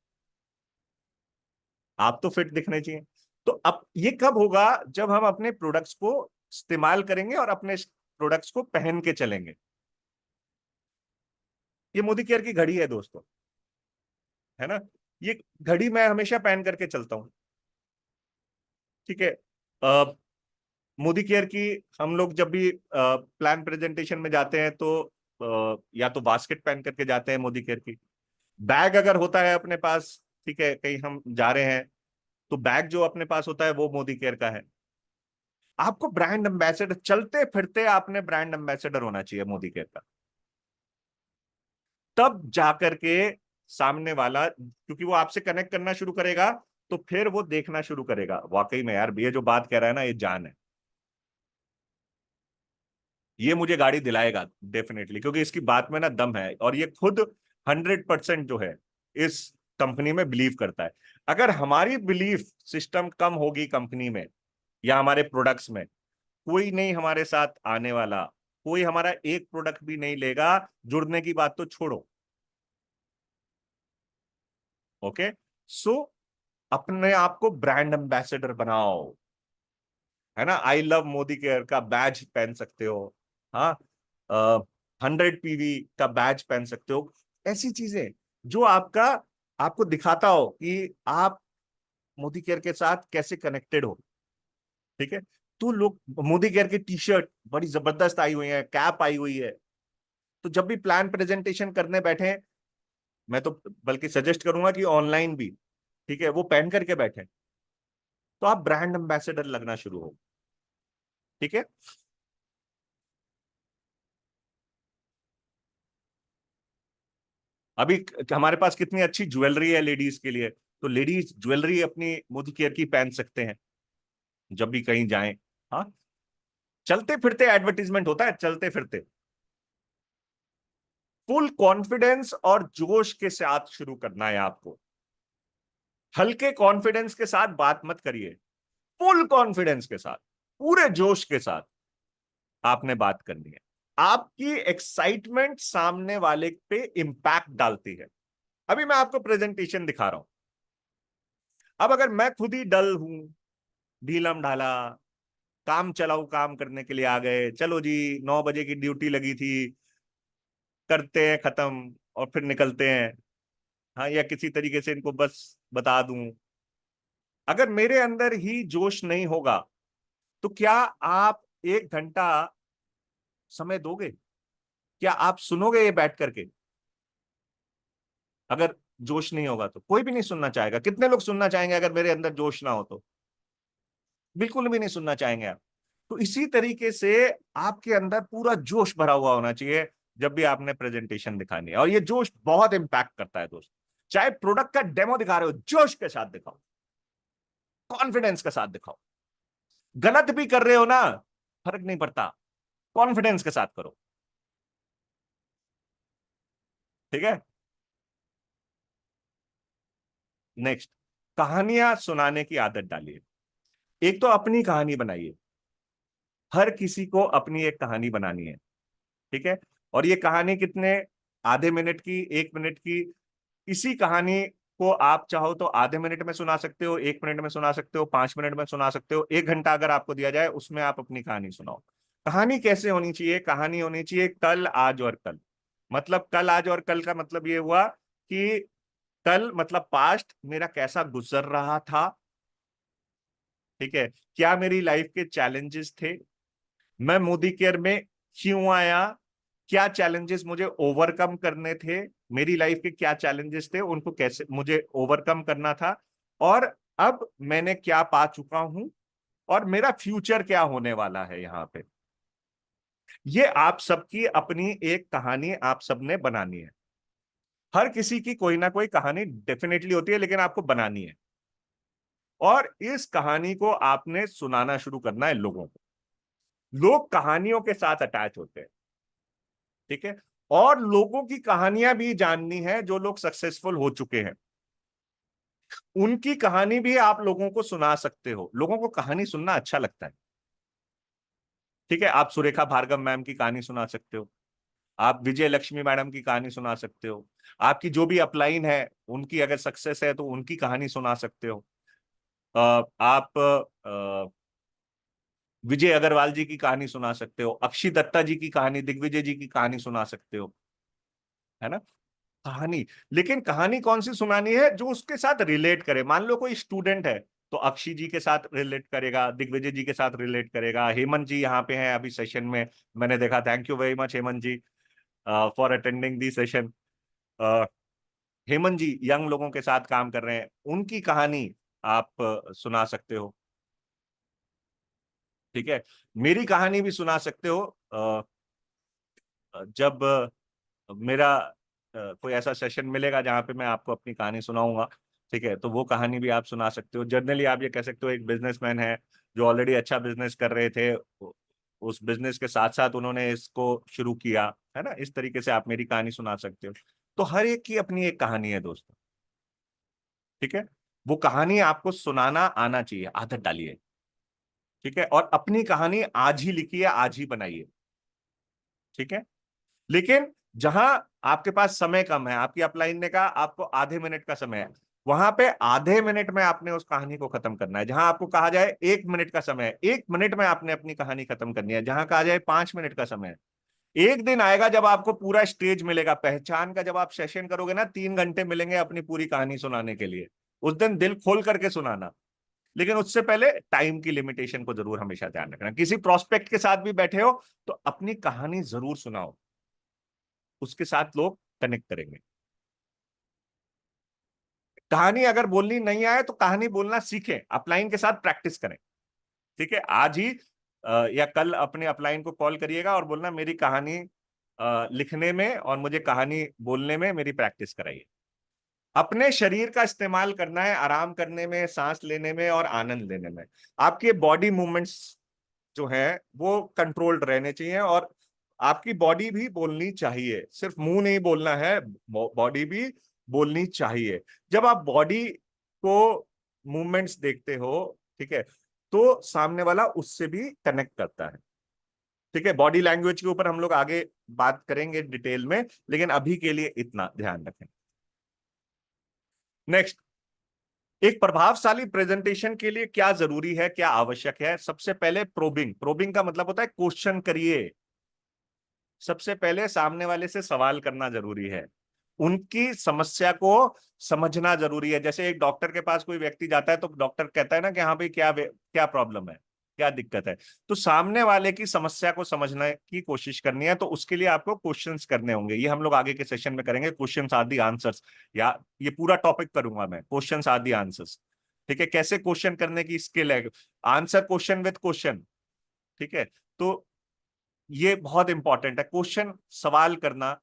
आप तो फिट दिखने चाहिए। तो अब ये कब होगा, जब हम अपने प्रोडक्ट्स को इस्तेमाल करेंगे और अपने प्रोडक्ट्स को पहन के चलेंगे। ये मोदी केयर की घड़ी है दोस्तों, है ना, ये घड़ी मैं हमेशा पहन करके चलता हूं, ठीक है। मोदी केयर की हम लोग जब भी प्लान प्रेजेंटेशन में जाते हैं तो या तो बास्केट पहन करके जाते हैं मोदी केयर की। बैग अगर होता है अपने पास, ठीक है, कहीं हम जा रहे हैं, तो बैग जो अपने पास होता है वो मोदी केयर का है। आपको ब्रांड एम्बेसडर, चलते फिरते आपने ब्रांड एम्बेसडर होना चाहिए मोदी केयर का, तब जाकर के सामने वाला, क्योंकि वो आपसे कनेक्ट करना शुरू करेगा, तो फिर वो देखना शुरू करेगा वाकई में यार ये जो बात कह रहा है ना ये जान है, ये मुझे गाड़ी दिलाएगा डेफिनेटली, क्योंकि इसकी बात में ना दम है, और ये खुद 100% जो है इस कंपनी में बिलीव करता है। अगर हमारी बिलीफ सिस्टम कम होगी कंपनी में या हमारे प्रोडक्ट्स में, कोई नहीं हमारे साथ आने वाला, कोई हमारा एक प्रोडक्ट भी नहीं लेगा, जुड़ने की बात तो छोड़ो। ओके, सो अपने आप को ब्रांड एम्बेसडर बनाओ, है ना, आई लव मोदी केयर का बैज पहन सकते हो। हाँ, 100 PV का बैज पहन सकते हो। ऐसी चीजें जो आपका, आपको दिखाता हो कि आप मोदी केयर के साथ कैसे कनेक्टेड हो, ठीक है। तो लोग, मोदी केयर की टी शर्ट बड़ी जबरदस्त आई हुई है, कैप आई हुई है, तो जब भी प्लान प्रेजेंटेशन करने बैठे, मैं तो बल्कि सजेस्ट करूंगा कि ऑनलाइन भी, ठीक है, वो पहन करके बैठे, तो आप ब्रांड एम्बेसडर लगना शुरू हो, ठीक है। अभी हमारे पास कितनी अच्छी ज्वेलरी है लेडीज के लिए, तो लेडीज ज्वेलरी अपनी मोदी केयर की पहन सकते हैं जब भी कहीं जाएं। हाँ, चलते फिरते एडवर्टीजमेंट होता है, चलते फिरते। फुल कॉन्फिडेंस और जोश के साथ शुरू करना है आपको, हल्के कॉन्फिडेंस के साथ बात मत करिए, फुल कॉन्फिडेंस के साथ, पूरे जोश के साथ आपने बात करनी है। आपकी एक्साइटमेंट सामने वाले पे इंपैक्ट डालती है। अभी मैं आपको प्रेजेंटेशन दिखा रहा हूं, अब अगर मैं खुद ही डल हूं, ढीलम ढाला, काम चलाऊ काम करने के लिए आ गए, चलो जी 9 बजे की ड्यूटी लगी थी, करते हैं खत्म और फिर निकलते हैं, हाँ, या किसी तरीके से इनको बस बता दूं, अगर मेरे अंदर ही जोश नहीं होगा, तो क्या आप 1 घंटा समय दोगे? क्या आप सुनोगे ये बैठ करके? अगर जोश नहीं होगा तो कोई भी नहीं सुनना चाहेगा। कितने लोग सुनना चाहेंगे अगर मेरे अंदर जोश ना हो तो? बिल्कुल भी नहीं सुनना चाहेंगे आप। तो इसी तरीके से आपके अंदर पूरा जोश भरा हुआ होना चाहिए जब भी आपने प्रेजेंटेशन दिखानी है, और ये जोश बहुत इंपैक्ट करता है दोस्त। चाहे प्रोडक्ट का डेमो दिखा रहे हो, जोश के साथ दिखाओ, कॉन्फिडेंस के साथ दिखाओ। गलत भी कर रहे हो ना, फर्क नहीं पड़ता, कॉन्फिडेंस के साथ करो, ठीक है। नेक्स्ट, कहानियां सुनाने की आदत डालिए। एक तो अपनी कहानी बनाइए, हर किसी को अपनी एक कहानी बनानी है, ठीक है। और ये कहानी कितने, आधे मिनट की, 1 मिनट की, इसी कहानी को आप चाहो तो आधे मिनट में सुना सकते हो, 1 मिनट में सुना सकते हो, 5 मिनट में सुना सकते हो, 1 घंटा अगर आपको दिया जाए उसमें आप अपनी कहानी सुनाओ। कहानी कैसे होनी चाहिए? कहानी होनी चाहिए कल, आज और कल। मतलब कल, आज और कल का मतलब ये हुआ कि कल मतलब पास्ट मेरा कैसा गुजर रहा था, ठीक है, क्या मेरी लाइफ के चैलेंजेस थे, मैं मोदी केयर में क्यों आया, क्या चैलेंजेस मुझे ओवरकम करने थे, मेरी लाइफ के क्या चैलेंजेस थे, उनको कैसे मुझे ओवरकम करना था, और अब मैंने क्या पा चुका हूं, और मेरा फ्यूचर क्या होने वाला है यहाँ पे। ये आप सबकी अपनी एक कहानी आप सबने बनानी है। हर किसी की कोई ना कोई कहानी डेफिनेटली होती है, लेकिन आपको बनानी है। और इस कहानी को आपने सुनाना शुरू करना है लोगों को। लोग कहानियों के साथ अटैच होते हैं, ठीक है। और लोगों की कहानियां भी जाननी है, जो लोग सक्सेसफुल हो चुके हैं उनकी कहानी भी आप लोगों को सुना सकते हो। लोगों को कहानी सुनना अच्छा लगता है, ठीक है। आप सुरेखा भार्गव मैम की कहानी सुना सकते हो, आप विजय लक्ष्मी मैडम की कहानी सुना सकते हो, आपकी जो भी अपलाइन है उनकी अगर सक्सेस है तो उनकी कहानी सुना सकते हो। आप विजय अग्रवाल जी की कहानी सुना सकते हो, अक्षय दत्ता जी की कहानी, दिग्विजय जी की कहानी सुना सकते हो, है ना। कहानी, लेकिन कहानी कौन सी सुनानी है जो उसके साथ रिलेट करे। मान लो कोई स्टूडेंट है तो अक्षय जी के साथ रिलेट करेगा, दिग्विजय जी के साथ रिलेट करेगा। हेमंत जी यहाँ पे हैं अभी सेशन में, मैंने देखा। Thank you very much Hemant ji for attending the session. Hemant ji young लोगों के साथ काम कर रहे हैं, उनकी कहानी आप सुना सकते हो, ठीक है। मेरी कहानी भी सुना सकते हो। जब मेरा कोई ऐसा सेशन मिलेगा जहां पे मैं आपको अपनी कहानी सुनाऊंगा, ठीक है, तो वो कहानी भी आप सुना सकते हो। जनरली आप ये कह सकते हो एक बिजनेसमैन है जो ऑलरेडी अच्छा बिजनेस कर रहे थे, उस बिजनेस के साथ साथ उन्होंने इसको शुरू किया, है ना। इस तरीके से आप मेरी कहानी सुना सकते हो। तो हर एक की अपनी एक कहानी है दोस्तों, ठीक है। वो कहानी आपको सुनाना आना चाहिए, आदत डालिए, ठीक है। और अपनी कहानी आज ही लिखिए, आज ही बनाइए, ठीक है। लेकिन जहां आपके पास समय कम है, आपकी अपलाइन ने कहा आपको आधे मिनट का समय है, वहां पे आधे मिनट में आपने उस कहानी को खत्म करना है। जहां आपको कहा जाए 1 मिनट का समय है, 1 मिनट में आपने अपनी कहानी खत्म करनी है। जहां कहा जाए 5 मिनट का समय है, एक दिन आएगा जब आपको पूरा स्टेज मिलेगा पहचान का, जब आप सेशन करोगे ना 3 घंटे मिलेंगे अपनी पूरी कहानी सुनाने के लिए, उस दिन दिल खोल करके सुनाना। लेकिन उससे पहले टाइम की लिमिटेशन को जरूर हमेशा ध्यान रखना। किसी प्रोस्पेक्ट के साथ भी बैठे हो तो अपनी कहानी जरूर सुनाओ, उसके साथ लोग कनेक्ट करेंगे। कहानी अगर बोलनी नहीं आए तो कहानी बोलना सीखें, अपलाइन के साथ प्रैक्टिस करें, ठीक है। आज ही या कल अपने अपलाइन को कॉल करिएगा और बोलना मेरी कहानी लिखने में और मुझे कहानी बोलने में मेरी प्रैक्टिस कराइए। अपने शरीर का इस्तेमाल करना है आराम करने में, सांस लेने में और आनंद लेने में। आपके बॉडी मूवमेंट्स जो है वो कंट्रोल्ड रहने चाहिए, और आपकी बॉडी भी बोलनी चाहिए, सिर्फ मुंह नहीं बोलना है, बॉडी भी बोलनी चाहिए। जब आप बॉडी को मूवमेंट्स देखते हो, ठीक है, तो सामने वाला उससे भी कनेक्ट करता है, ठीक है। बॉडी लैंग्वेज के ऊपर हम लोग आगे बात करेंगे डिटेल में, लेकिन अभी के लिए इतना ध्यान रखें। नेक्स्ट, एक प्रभावशाली प्रेजेंटेशन के लिए क्या जरूरी है, क्या आवश्यक है। सबसे पहले प्रोबिंग। प्रोबिंग का मतलब होता है क्वेश्चन करिए। सबसे पहले सामने वाले से सवाल करना जरूरी है, उनकी समस्या को समझना जरूरी है। जैसे एक डॉक्टर के पास कोई व्यक्ति जाता है तो डॉक्टर कहता है ना कि हाँ भाई क्या क्या प्रॉब्लम है, क्या दिक्कत है। तो सामने वाले की समस्या को समझने की कोशिश करनी है, तो उसके लिए आपको क्वेश्चंस करने होंगे। ये हम लोग आगे के सेशन में करेंगे, क्वेश्चंस आर दी आंसर्स, या ये पूरा टॉपिक करूंगा मैं, क्वेश्चंस आर दी आंसर्स, ठीक है। कैसे क्वेश्चन करने की स्किल है, आंसर क्वेश्चन विद क्वेश्चन, ठीक है। तो ये बहुत इंपॉर्टेंट है, क्वेश्चन सवाल करना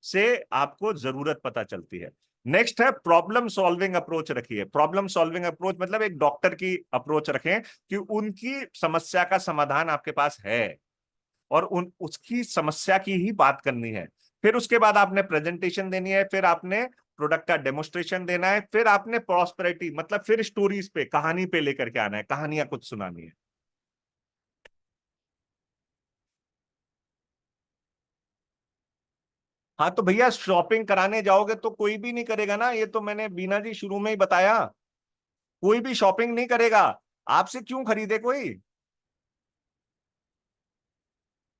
से आपको जरूरत पता चलती है। नेक्स्ट है प्रॉब्लम सॉल्विंग अप्रोच रखिए। प्रॉब्लम सॉल्विंग अप्रोच मतलब एक डॉक्टर की अप्रोच रखें कि उनकी समस्या का समाधान आपके पास है और उन उसकी समस्या की ही बात करनी है। फिर उसके बाद आपने प्रेजेंटेशन देनी है, फिर आपने प्रोडक्ट का डेमोस्ट्रेशन देना है, फिर आपने प्रॉस्पेरिटी मतलब फिर स्टोरीज पे, कहानी पे लेकर के आना है, कहानियां कुछ सुनानी है। हाँ तो भैया शॉपिंग कराने जाओगे तो कोई भी नहीं करेगा ना, ये तो मैंने बीना जी शुरू में ही बताया। कोई भी शॉपिंग नहीं करेगा, आपसे क्यों खरीदे कोई।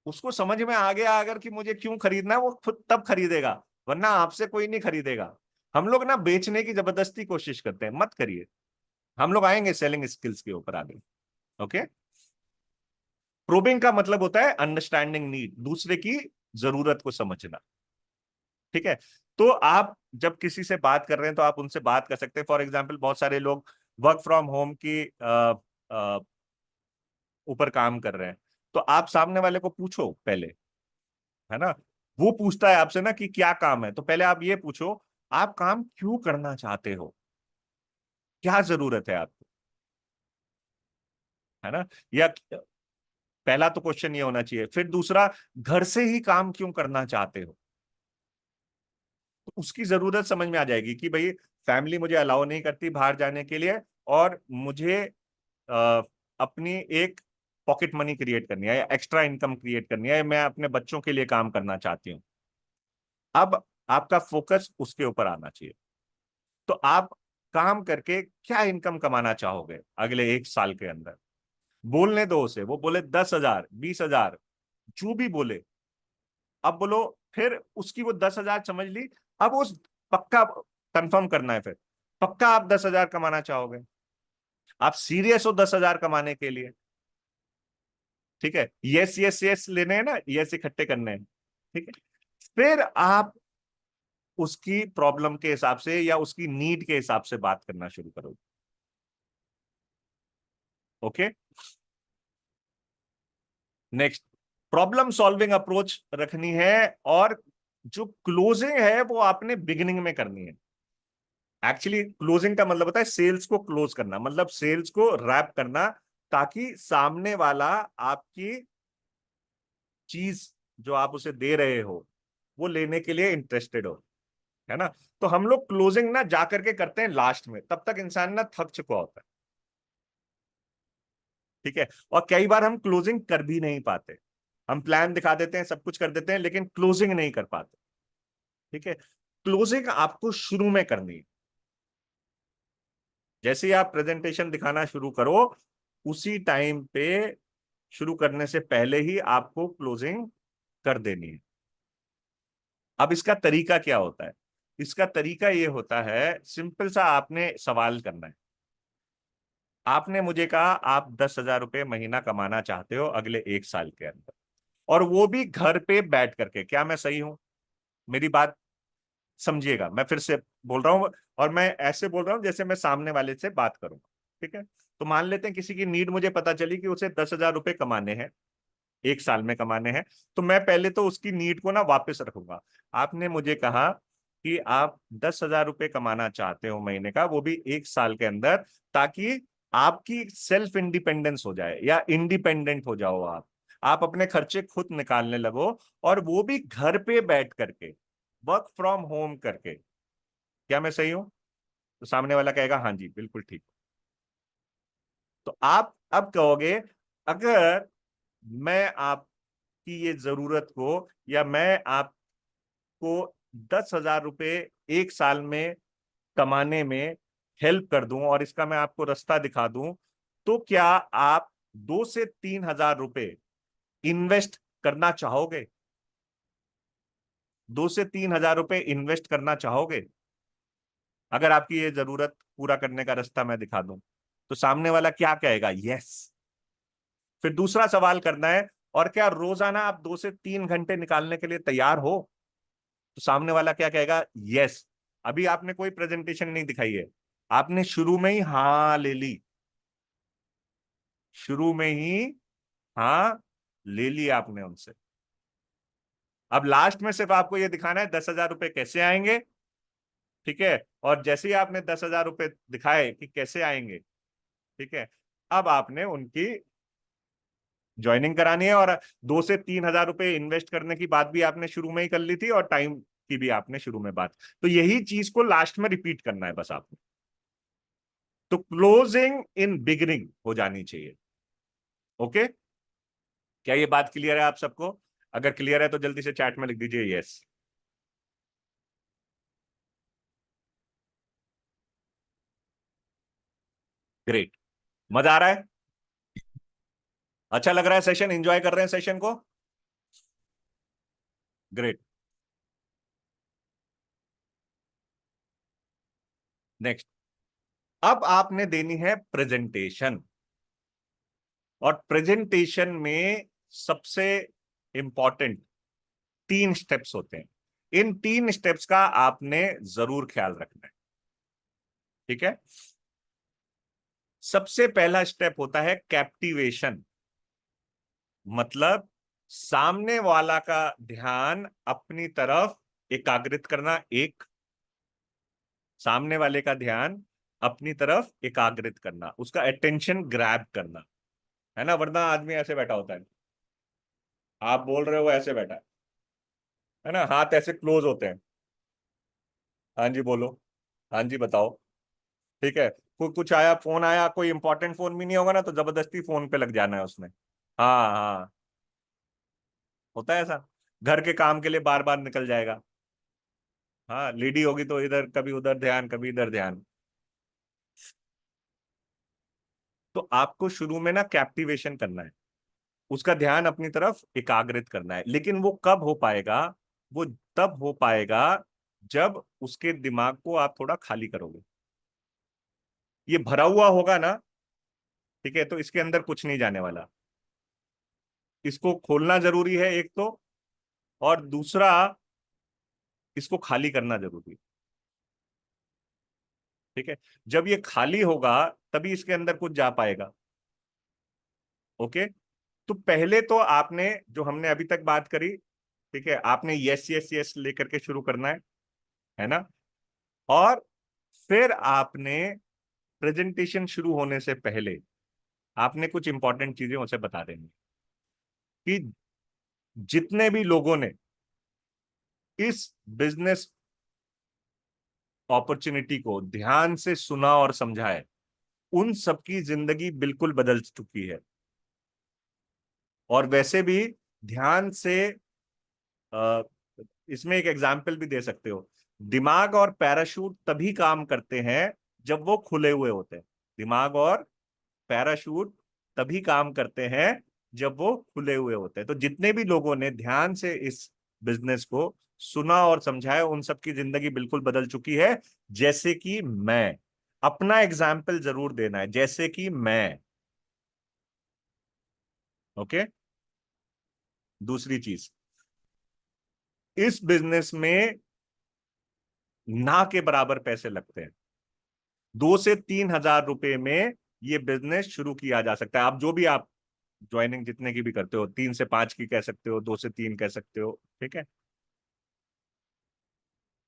उसको समझ में आ गया अगर कि मुझे क्यों खरीदना है, वो खुद तब खरीदेगा, वरना आपसे कोई नहीं खरीदेगा। हम लोग ना बेचने की जबरदस्ती कोशिश करते हैं, मत करिए। हम लोग आएंगे सेलिंग स्किल्स के ऊपर आगे, ओके। प्रोबिंग का मतलब होता है अंडरस्टैंडिंग नीड, दूसरे की जरूरत को समझना, ठीक है। तो आप जब किसी से बात कर रहे हैं तो आप उनसे बात कर सकते हैं। फॉर एग्जाम्पल बहुत सारे लोग वर्क फ्रॉम होम की ऊपर काम कर रहे हैं, तो आप सामने वाले को पूछो पहले, है ना। वो पूछता है आपसे ना कि क्या काम है, तो पहले आप ये पूछो आप काम क्यों करना चाहते हो, क्या जरूरत है आपको, है ना? या पहला तो क्वेश्चन ये होना चाहिए। फिर दूसरा, घर से ही काम क्यों करना चाहते हो? तो उसकी जरूरत समझ में आ जाएगी कि भाई फैमिली मुझे अलाउ नहीं करती बाहर जाने के लिए, और मुझे अ, अपनी एक पॉकेट मनी क्रिएट करनी है या एक्स्ट्रा इनकम क्रिएट करनी है, मैं अपने बच्चों के लिए काम करना चाहती हूँ। अब आपका फोकस उसके ऊपर आना चाहिए। तो आप काम करके क्या इनकम कमाना चाहोगे अगले 1 साल के अंदर? बोलने दो उसे, वो बोले 10,000, 20,000, जो भी बोले। अब बोलो, फिर उसकी वो 10,000 समझ ली, अब उस पक्का कंफर्म करना है, फिर पक्का आप 10,000 कमाना चाहोगे? आप सीरियस हो 10,000 कमाने के लिए? ठीक है, यस यस यस लेने हैं ना, यस इकट्ठे करने हैं। ठीक है, फिर आप उसकी प्रॉब्लम के हिसाब से या उसकी नीड के हिसाब से बात करना शुरू करोगे। Okay, next, problem solving approach रखनी है, और जो क्लोजिंग है वो आपने बिगिनिंग में करनी है। एक्चुअली क्लोजिंग का मतलब होता है सेल्स को क्लोज करना, मतलब सेल्स को रैप करना, ताकि सामने वाला आपकी चीज जो आप उसे दे रहे हो वो लेने के लिए इंटरेस्टेड हो, है ना? तो हम लोग क्लोजिंग ना जा करके करते हैं लास्ट में, तब तक इंसान ना थक चुका होता है। ठीक है, और कई बार हम क्लोजिंग कर भी नहीं पाते। हम प्लान दिखा देते हैं, सब कुछ कर देते हैं, लेकिन क्लोजिंग नहीं कर पाते। ठीक है, क्लोजिंग आपको शुरू में करनी है। जैसे ही आप प्रेजेंटेशन दिखाना शुरू करो, उसी टाइम पे, शुरू करने से पहले ही आपको क्लोजिंग कर देनी है। अब इसका तरीका क्या होता है? इसका तरीका ये होता है, सिंपल सा, आपने सवाल करना है। आपने मुझे कहा आप 10,000 रुपये महीना कमाना चाहते हो अगले 1 साल के अंदर, और वो भी घर पे बैठ करके। क्या मैं सही हूं? मेरी बात समझिएगा, मैं फिर से बोल रहा हूं, और मैं ऐसे बोल रहा हूं जैसे मैं सामने वाले से बात करूंगा। ठीक है, तो मान लेते हैं किसी की नीड मुझे पता चली कि उसे 10,000 रुपये कमाने हैं, 1 साल में कमाने हैं। तो मैं पहले तो उसकी नीड को ना वापस रखूंगा। आपने मुझे कहा कि आप 10,000 रुपये कमाना चाहते हो महीने का, वो भी 1 साल के अंदर, ताकि आपकी सेल्फ इंडिपेंडेंस हो जाए या इंडिपेंडेंट हो जाओ आप अपने खर्चे खुद निकालने लगो, और वो भी घर पे बैठ करके, वर्क फ्रॉम होम करके। क्या मैं सही हूं? तो सामने वाला कहेगा हाँ जी बिल्कुल ठीक। तो आप अब कहोगे, अगर मैं आपकी ये जरूरत को, या मैं आपको 10,000 रुपये 1 साल में कमाने में हेल्प कर दूं, और इसका मैं आपको रास्ता दिखा दूं, तो क्या आप 2 से 3 हजार रुपये इन्वेस्ट करना चाहोगे? 2 से 3 हजार रुपये इन्वेस्ट करना चाहोगे अगर आपकी ये जरूरत पूरा करने का रास्ता मैं दिखा दूं? तो सामने वाला क्या कहेगा? यस। फिर दूसरा सवाल करना है, और क्या रोजाना आप 2 से 3 घंटे निकालने के लिए तैयार हो? तो सामने वाला क्या कहेगा? यस। अभी आपने कोई प्रेजेंटेशन नहीं दिखाई है, आपने शुरू में ही हाँ ले ली, शुरू में ही हाँ ले ली आपने उनसे। अब लास्ट में सिर्फ आपको यह दिखाना है 10,000 रुपये कैसे आएंगे। ठीक है, और जैसे ही आपने 10,000 रुपये दिखाए कि कैसे आएंगे, ठीक है, अब आपने उनकी ज्वाइनिंग करानी है, और 2 से 3 हजार रुपये इन्वेस्ट करने की बात भी आपने शुरू में ही कर ली थी, और टाइम की भी आपने शुरू में बात। तो यही चीज को लास्ट में रिपीट करना है बस आपने। तो क्लोजिंग इन बिगिनिंग हो जानी चाहिए। ओके, क्या ये बात क्लियर है आप सबको? अगर क्लियर है तो जल्दी से चैट में लिख दीजिए यस। ग्रेट, मजा आ रहा है? अच्छा लग रहा है सेशन? एंजॉय कर रहे हैं सेशन को? ग्रेट। नेक्स्ट, अब आपने देनी है प्रेजेंटेशन, और प्रेजेंटेशन में सबसे इंपॉर्टेंट 3 स्टेप्स होते हैं। इन 3 स्टेप्स का आपने जरूर ख्याल रखना है। ठीक है, सबसे पहला स्टेप होता है कैप्टिवेशन, मतलब सामने वाला का ध्यान अपनी तरफ एकाग्रित करना। एक, सामने वाले का ध्यान अपनी तरफ एकाग्रित करना, उसका अटेंशन ग्रैब करना, है ना। वरना आदमी ऐसे बैठा होता है, आप बोल रहे हो ऐसे बैठा है ना, हाथ ऐसे क्लोज होते हैं। हाँ जी बोलो, हाँ जी बताओ। ठीक है, कोई कुछ आया, फोन आया, कोई इंपॉर्टेंट फोन भी नहीं होगा ना तो जबरदस्ती फोन पे लग जाना है उसने। हाँ हाँ, होता है ऐसा, घर के काम के लिए बार बार निकल जाएगा। हाँ, लेडी होगी तो इधर कभी उधर ध्यान, कभी इधर ध्यान। तो आपको शुरू में ना कैप्टिवेशन करना है, उसका ध्यान अपनी तरफ एकाग्रित करना है। लेकिन वो कब हो पाएगा? वो तब हो पाएगा जब उसके दिमाग को आप थोड़ा खाली करोगे। ये भरा हुआ होगा ना, ठीक है, तो इसके अंदर कुछ नहीं जाने वाला। इसको खोलना जरूरी है एक तो, और दूसरा इसको खाली करना जरूरी है। ठीक है, जब ये खाली होगा तभी इसके अंदर कुछ जा पाएगा। ओके, तो पहले तो आपने जो हमने अभी तक बात करी, ठीक है, आपने यस यस यस लेकर के शुरू करना है ना। और फिर आपने प्रेजेंटेशन शुरू होने से पहले आपने कुछ इंपॉर्टेंट चीजें उसे बता देंगे कि जितने भी लोगों ने इस बिजनेस अपॉर्चुनिटी को ध्यान से सुना और समझा है, उन सबकी जिंदगी बिल्कुल बदल चुकी है। और वैसे भी ध्यान से अ, इसमें एक एग्जाम्पल भी दे सकते हो। दिमाग और पैराशूट तभी काम करते हैं जब वो खुले हुए होते हैं। दिमाग और पैराशूट तभी काम करते हैं जब वो खुले हुए होते हैं। तो जितने भी लोगों ने ध्यान से इस बिजनेस को सुना और समझाया, उन सबकी जिंदगी बिल्कुल बदल चुकी है। जैसे कि मैं, अपना एग्जाम्पल जरूर देना है, जैसे कि मैं। ओके, दूसरी चीज, इस बिजनेस में ना के बराबर पैसे लगते हैं। 2 से 3 हजार रुपए में ये बिजनेस शुरू किया जा सकता है। आप जो भी आप ज्वाइनिंग जितने की भी करते हो, 3 से 5 की कह सकते हो, 2 से 3 कह सकते हो, ठीक है।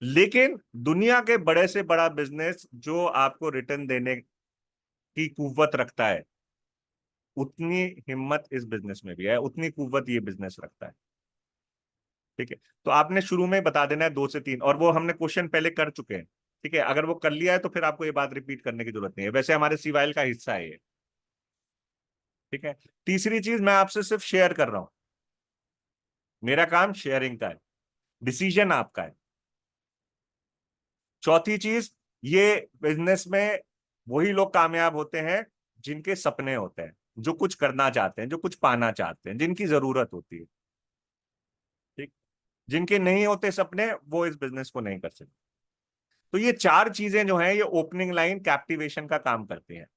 लेकिन दुनिया के बड़े से बड़ा बिजनेस जो आपको रिटर्न देने की कुव्वत रखता है, उतनी हिम्मत इस बिजनेस में भी है, उतनी कुव्वत ये बिजनेस रखता है। ठीक है, तो आपने शुरू में बता देना है 2 से 3, और वो हमने क्वेश्चन पहले कर चुके हैं। ठीक है, अगर वो कर लिया है तो फिर आपको ये बात रिपीट करने की जरूरत नहीं है, वैसे हमारे सीवाइल का हिस्सा है ये। ठीक है, तीसरी चीज मैं आपसे सिर्फ शेयर कर रहा हूं, मेरा काम शेयरिंग का है, डिसीजन आपका है। चौथी चीज, ये बिजनेस में वही लोग कामयाब होते हैं जिनके सपने होते हैं, जो कुछ करना चाहते हैं, जो कुछ पाना चाहते हैं, जिनकी जरूरत होती है। ठीक, जिनके नहीं होते सपने वो इस बिजनेस को नहीं कर सकते। तो ये चार चीजें जो हैं, ये ओपनिंग लाइन कैप्टिवेशन का काम करती हैं।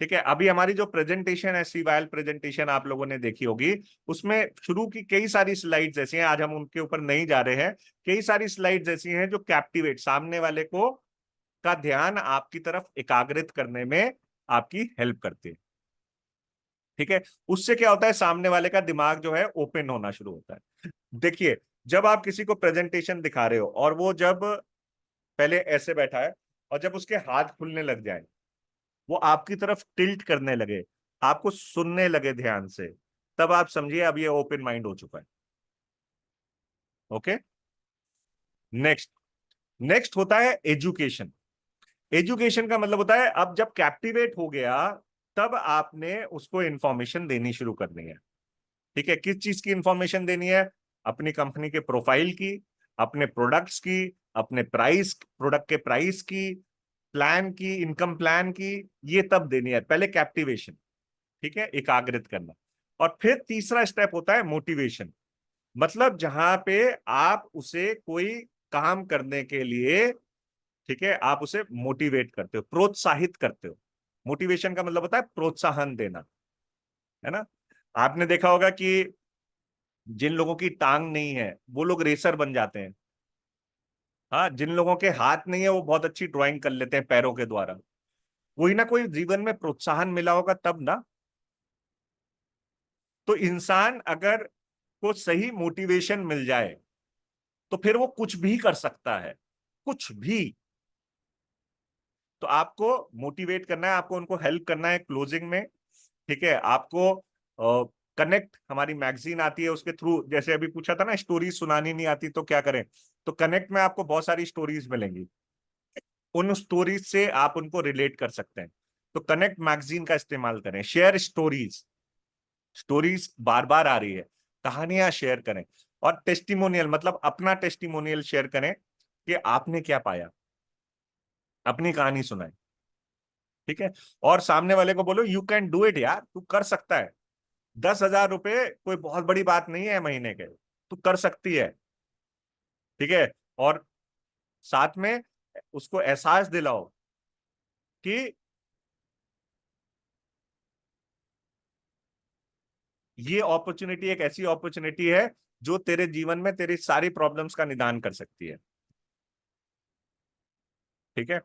ठीक है, अभी हमारी जो प्रेजेंटेशन है, सीवाइल प्रेजेंटेशन आप लोगों ने देखी होगी, उसमें शुरू की कई सारी स्लाइड्स ऐसी हैं, आज हम उनके ऊपर नहीं जा रहे हैं। कई सारी स्लाइड्स ऐसी हैं जो कैप्टिवेट, सामने वाले को का ध्यान आपकी तरफ एकाग्रित करने में आपकी हेल्प करती है। ठीक है, उससे क्या होता है, सामने वाले का दिमाग जो है ओपन होना शुरू होता है। देखिए, जब आप किसी को प्रेजेंटेशन दिखा रहे हो और वो जब पहले ऐसे बैठा है, और जब उसके हाथ खुलने लग जाए, वो आपकी तरफ टिल्ट करने लगे, आपको सुनने लगे ध्यान से, तब आप समझिए अब ये ओपन माइंड हो चुका है। ओके, नेक्स्ट, नेक्स्ट होता है एजुकेशन। एजुकेशन का मतलब होता है अब जब कैप्टिवेट हो गया, तब आपने उसको इंफॉर्मेशन देनी शुरू करनी है। ठीक है, किस चीज की इंफॉर्मेशन देनी है? अपनी कंपनी के प्रोफाइल की, अपने प्रोडक्ट्स की, अपने प्राइस, प्रोडक्ट के प्राइस की, प्लान की, इनकम प्लान की, ये तब देनी है। पहले कैप्टिवेशन, ठीक है, एकाग्रित करना। और फिर तीसरा स्टेप होता है मोटिवेशन, मतलब जहां पे आप उसे कोई काम करने के लिए, ठीक है, आप उसे मोटिवेट करते हो, प्रोत्साहित करते हो। मोटिवेशन का मतलब होता है प्रोत्साहन देना, है ना। आपने देखा होगा कि जिन लोगों की टांग नहीं है वो लोग रेसर बन जाते हैं। हाँ, जिन लोगों के हाथ नहीं है वो बहुत अच्छी ड्राइंग कर लेते हैं पैरों के द्वारा। कोई ना कोई जीवन में प्रोत्साहन मिला होगा तब ना। तो इंसान अगर को सही मोटिवेशन मिल जाए तो फिर वो कुछ भी कर सकता है, कुछ भी। तो आपको मोटिवेट करना है, आपको उनको हेल्प करना है क्लोजिंग में। ठीक है, आपको कनेक्ट, हमारी मैगजीन आती है उसके थ्रू, जैसे अभी पूछा था ना स्टोरीज सुनानी नहीं आती तो क्या करें, तो कनेक्ट में आपको बहुत सारी स्टोरीज मिलेंगी, उन स्टोरीज से आप उनको रिलेट कर सकते हैं। तो कनेक्ट मैगजीन का इस्तेमाल करें, शेयर स्टोरीज, स्टोरीज बार बार आ रही है, कहानियां शेयर करें, और टेस्टिमोनियल मतलब अपना टेस्टिमोनियल शेयर करें कि आपने क्या पाया, अपनी कहानी सुनाएं। ठीक है, और सामने वाले को बोलो यू कैन डू इट यार, तू कर सकता है, 10,000 रुपए कोई बहुत बड़ी बात नहीं है महीने के, तू कर सकती है। ठीक है, और साथ में उसको एहसास दिलाओ कि ये अपॉर्चुनिटी एक ऐसी अपॉर्चुनिटी है जो तेरे जीवन में तेरी सारी प्रॉब्लम्स का निदान कर सकती है। ठीक है,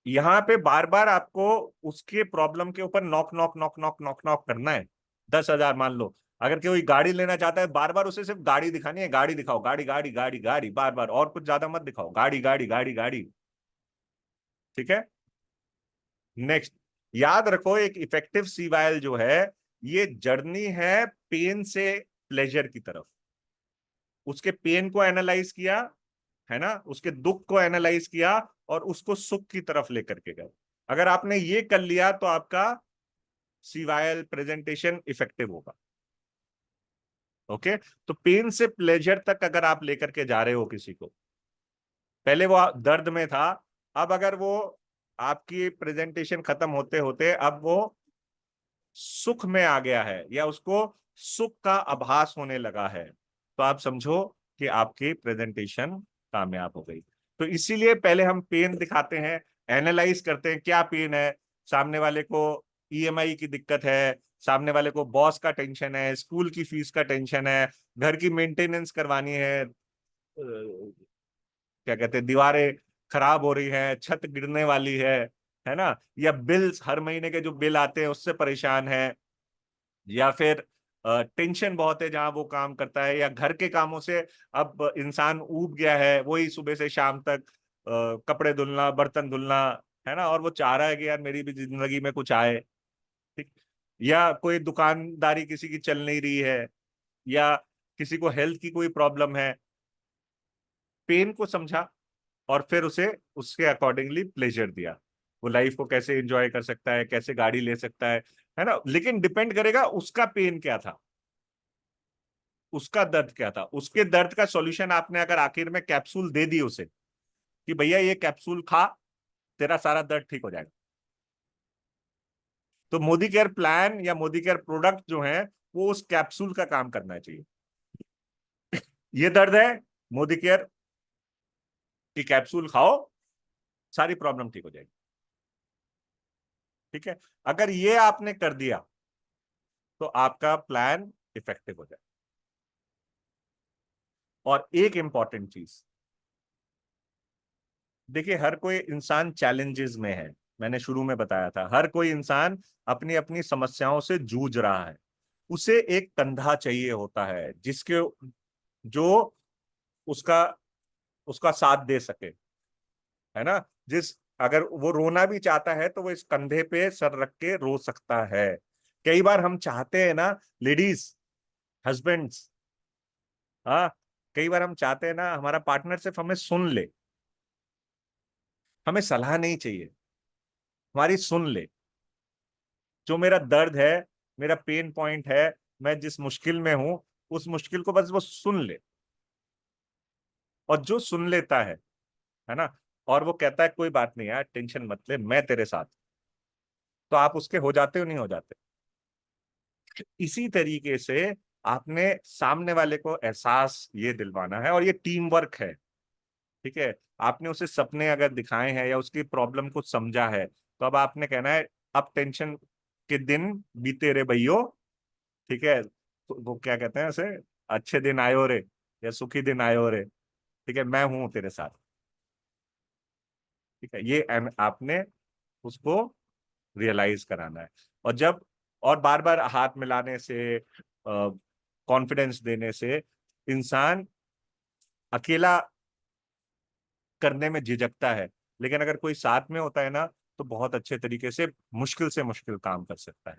यहाँ पे बार बार आपको उसके प्रॉब्लम के ऊपर knock knock knock knock knock knock करना है। 10,000 मान लो, अगर कोई गाड़ी लेना चाहता है, बार बार उसे सिर्फ गाड़ी दिखानी है, गाड़ी दिखाओ, गाड़ी गाड़ी गाड़ी गाड़ी, बार बार, और कुछ ज्यादा मत दिखाओ, गाड़ी गाड़ी गाड़ी गाड़ी। ठीक है, नेक्स्ट, याद रखो एक इफेक्टिव सीवायल जो है, ये जर्नी है पेन से प्लेजर की तरफ। उसके पेन को एनालाइज किया, है ना, उसके दुख को एनालाइज किया, और उसको सुख की तरफ लेकर के गए। अगर आपने ये कर लिया तो आपका सीवायल प्रेजेंटेशन इफेक्टिव होगा। ओके, तो पेन से प्लेजर तक अगर आप लेकर के जा रहे हो किसी को, पहले वो दर्द में था, अब अगर वो आपकी प्रेजेंटेशन खत्म होते होते अब वो सुख में आ गया है, या उसको सुख का आभास होने लगा है, तो आप समझो कि आपकी प्रेजेंटेशन कामयाब हो गई। तो इसीलिए पहले हम पेन दिखाते हैं, एनालाइज करते हैं क्या पेन है। सामने वाले को ईएमआई की दिक्कत है, सामने वाले को बॉस का टेंशन है, स्कूल की फीस का टेंशन है, घर की मेंटेनेंस करवानी है, क्या कहते हैं, दीवारें खराब हो रही हैं, छत गिरने वाली है ना, या बिल्स हर महीने के जो बिल आते हैं उससे परेशान है, या फिर टेंशन बहुत है जहां वो काम करता है, या घर के कामों से अब इंसान ऊब गया है, वही सुबह से शाम तक कपड़े धुलना, बर्तन धुलना, है ना, और वो चाह रहा है कि यार मेरी भी जिंदगी में कुछ आए। ठीक, या कोई दुकानदारी किसी की चल नहीं रही है, या किसी को हेल्थ की कोई प्रॉब्लम है, पेन को समझा और फिर उसे उसके अकॉर्डिंगली प्लेजर दिया। वो लाइफ को कैसे एंजॉय कर सकता है, कैसे गाड़ी ले सकता है ना, लेकिन डिपेंड करेगा उसका पेन क्या था, उसका दर्द क्या था। उसके दर्द का सॉल्यूशन आपने अगर आखिर में कैप्सूल दे दी उसे कि भैया ये कैप्सूल खा, तेरा सारा दर्द ठीक हो जाएगा, तो मोदी केयर प्लान या मोदी केयर प्रोडक्ट जो है वो उस कैप्सूल का काम करना चाहिए। ये दर्द है, मोदी केयर की कैप्सूल खाओ, सारी प्रॉब्लम ठीक हो जाएगी। ठीक है, अगर ये आपने कर दिया तो आपका प्लान इफेक्टिव हो जाए। और एक इंपॉर्टेंट चीज, देखिए हर कोई इंसान चैलेंजेस में है, मैंने शुरू में बताया था, हर कोई इंसान अपनी अपनी समस्याओं से जूझ रहा है। उसे एक कंधा चाहिए होता है जिसके, जो उसका उसका साथ दे सके, है ना, जिस, अगर वो रोना भी चाहता है तो वो इस कंधे पे सर रख के रो सकता है। कई बार हम चाहते हैं ना, लेडीज, हस्बैंड्स, हाँ, कई बार हम चाहते हैं ना हमारा पार्टनर सिर्फ हमें सुन ले, हमें सलाह नहीं चाहिए, हमारी सुन ले, जो मेरा दर्द है, मेरा पेन पॉइंट है, मैं जिस मुश्किल में हूं, उस मुश्किल को बस वो सुन ले। और जो सुन लेता है ना, और वो कहता है कोई बात नहीं यार, टेंशन मत ले, मैं तेरे साथ, तो आप उसके हो जाते हो नहीं हो जाते। इसी तरीके से आपने सामने वाले को एहसास ये दिलवाना है, और ये टीम वर्क है। ठीक है, आपने उसे सपने अगर दिखाए हैं या उसकी प्रॉब्लम को समझा है, तो अब आपने कहना है अब टेंशन के दिन बीते रे भैयो। ठीक है, तो वो क्या कहते हैं उसे, अच्छे दिन आयो रे, या सुखी दिन आयो रे। ठीक है, मैं हूं तेरे साथ। ठीक है, ये आपने उसको रियलाइज कराना है। और जब, और बार बार हाथ मिलाने से, कॉन्फिडेंस देने से इंसान अकेला करने में झिझकता है, लेकिन अगर कोई साथ में होता है ना तो बहुत अच्छे तरीके से मुश्किल काम कर सकता है।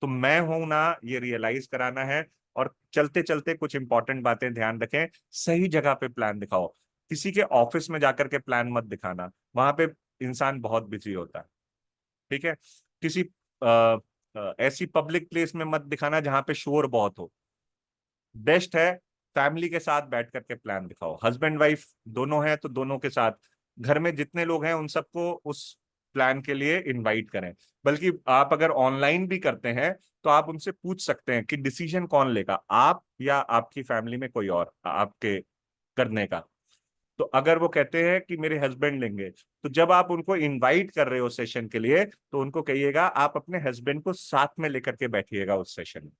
तो मैं हूं ना, ये रियलाइज कराना है। और चलते चलते कुछ इंपॉर्टेंट बातें ध्यान रखें। सही जगह पे प्लान दिखाओ। किसी के ऑफिस में जाकर के प्लान मत दिखाना, वहां पे इंसान बहुत बिजी होता है। ठीक है। किसी ऐसी पब्लिक प्लेस में मत दिखाना जहां पे शोर बहुत हो। बेस्ट है फैमिली के साथ बैठ करके प्लान दिखाओ। हस्बैंड वाइफ दोनों हैं तो दोनों के साथ, घर में जितने लोग हैं उन सबको उस प्लान के लिए इनवाइट करें। बल्कि आप अगर ऑनलाइन भी करते हैं तो आप उनसे पूछ सकते हैं कि डिसीजन कौन लेगा, आप या आपकी फैमिली में कोई और आपके करने का। तो अगर वो कहते हैं कि मेरे हस्बैंड लेंगे, तो जब आप उनको इनवाइट कर रहे हो सेशन के लिए तो उनको कहिएगा आप अपने हस्बैंड को साथ में लेकर के बैठिएगा उस सेशन में।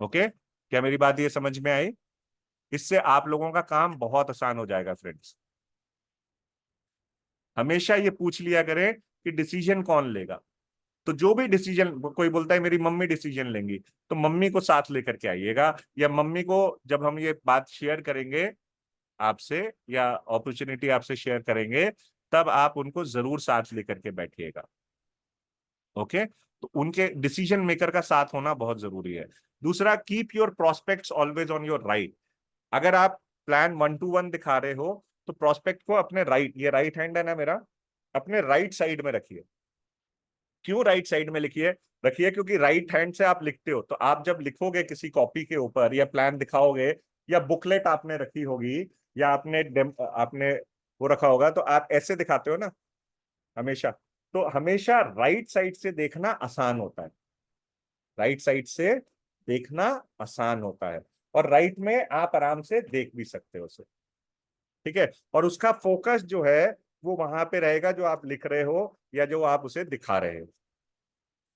ओके, क्या मेरी बात ये समझ में आई? इससे आप लोगों का काम बहुत आसान हो जाएगा फ्रेंड्स। हमेशा ये पूछ लिया करें कि डिसीजन कौन लेगा। तो जो भी डिसीजन, कोई बोलता है मेरी मम्मी डिसीजन लेंगी, तो मम्मी को साथ लेकर के आइएगा। या मम्मी को जब हम ये बात शेयर करेंगे आपसे, या अपॉर्चुनिटी आपसे शेयर करेंगे, तब आप उनको जरूर साथ लेकर के बैठिएगा। ओके, तो उनके डिसीजन मेकर का साथ होना बहुत जरूरी है। दूसरा, keep your prospects always on your right. अगर आप प्लान 1-to-1 दिखा रहे हो तो प्रोस्पेक्ट को अपने राइट, ये राइट हैंड है ना मेरा, अपने राइट साइड में रखिए। क्यों राइट साइड में लिखिए रखिए? क्योंकि राइट हैंड से आप लिखते हो, तो आप जब लिखोगे किसी कॉपी के ऊपर या प्लान दिखाओगे या बुकलेट आपने रखी होगी या आपने वो रखा होगा, तो आप ऐसे दिखाते हो ना हमेशा। तो हमेशा राइट साइड से देखना आसान होता है। राइट साइड से देखना आसान होता है, और राइट में आप आराम से देख भी सकते हो उसे। ठीक है, और उसका फोकस जो है वो वहां पे रहेगा जो आप लिख रहे हो या जो आप उसे दिखा रहे हो।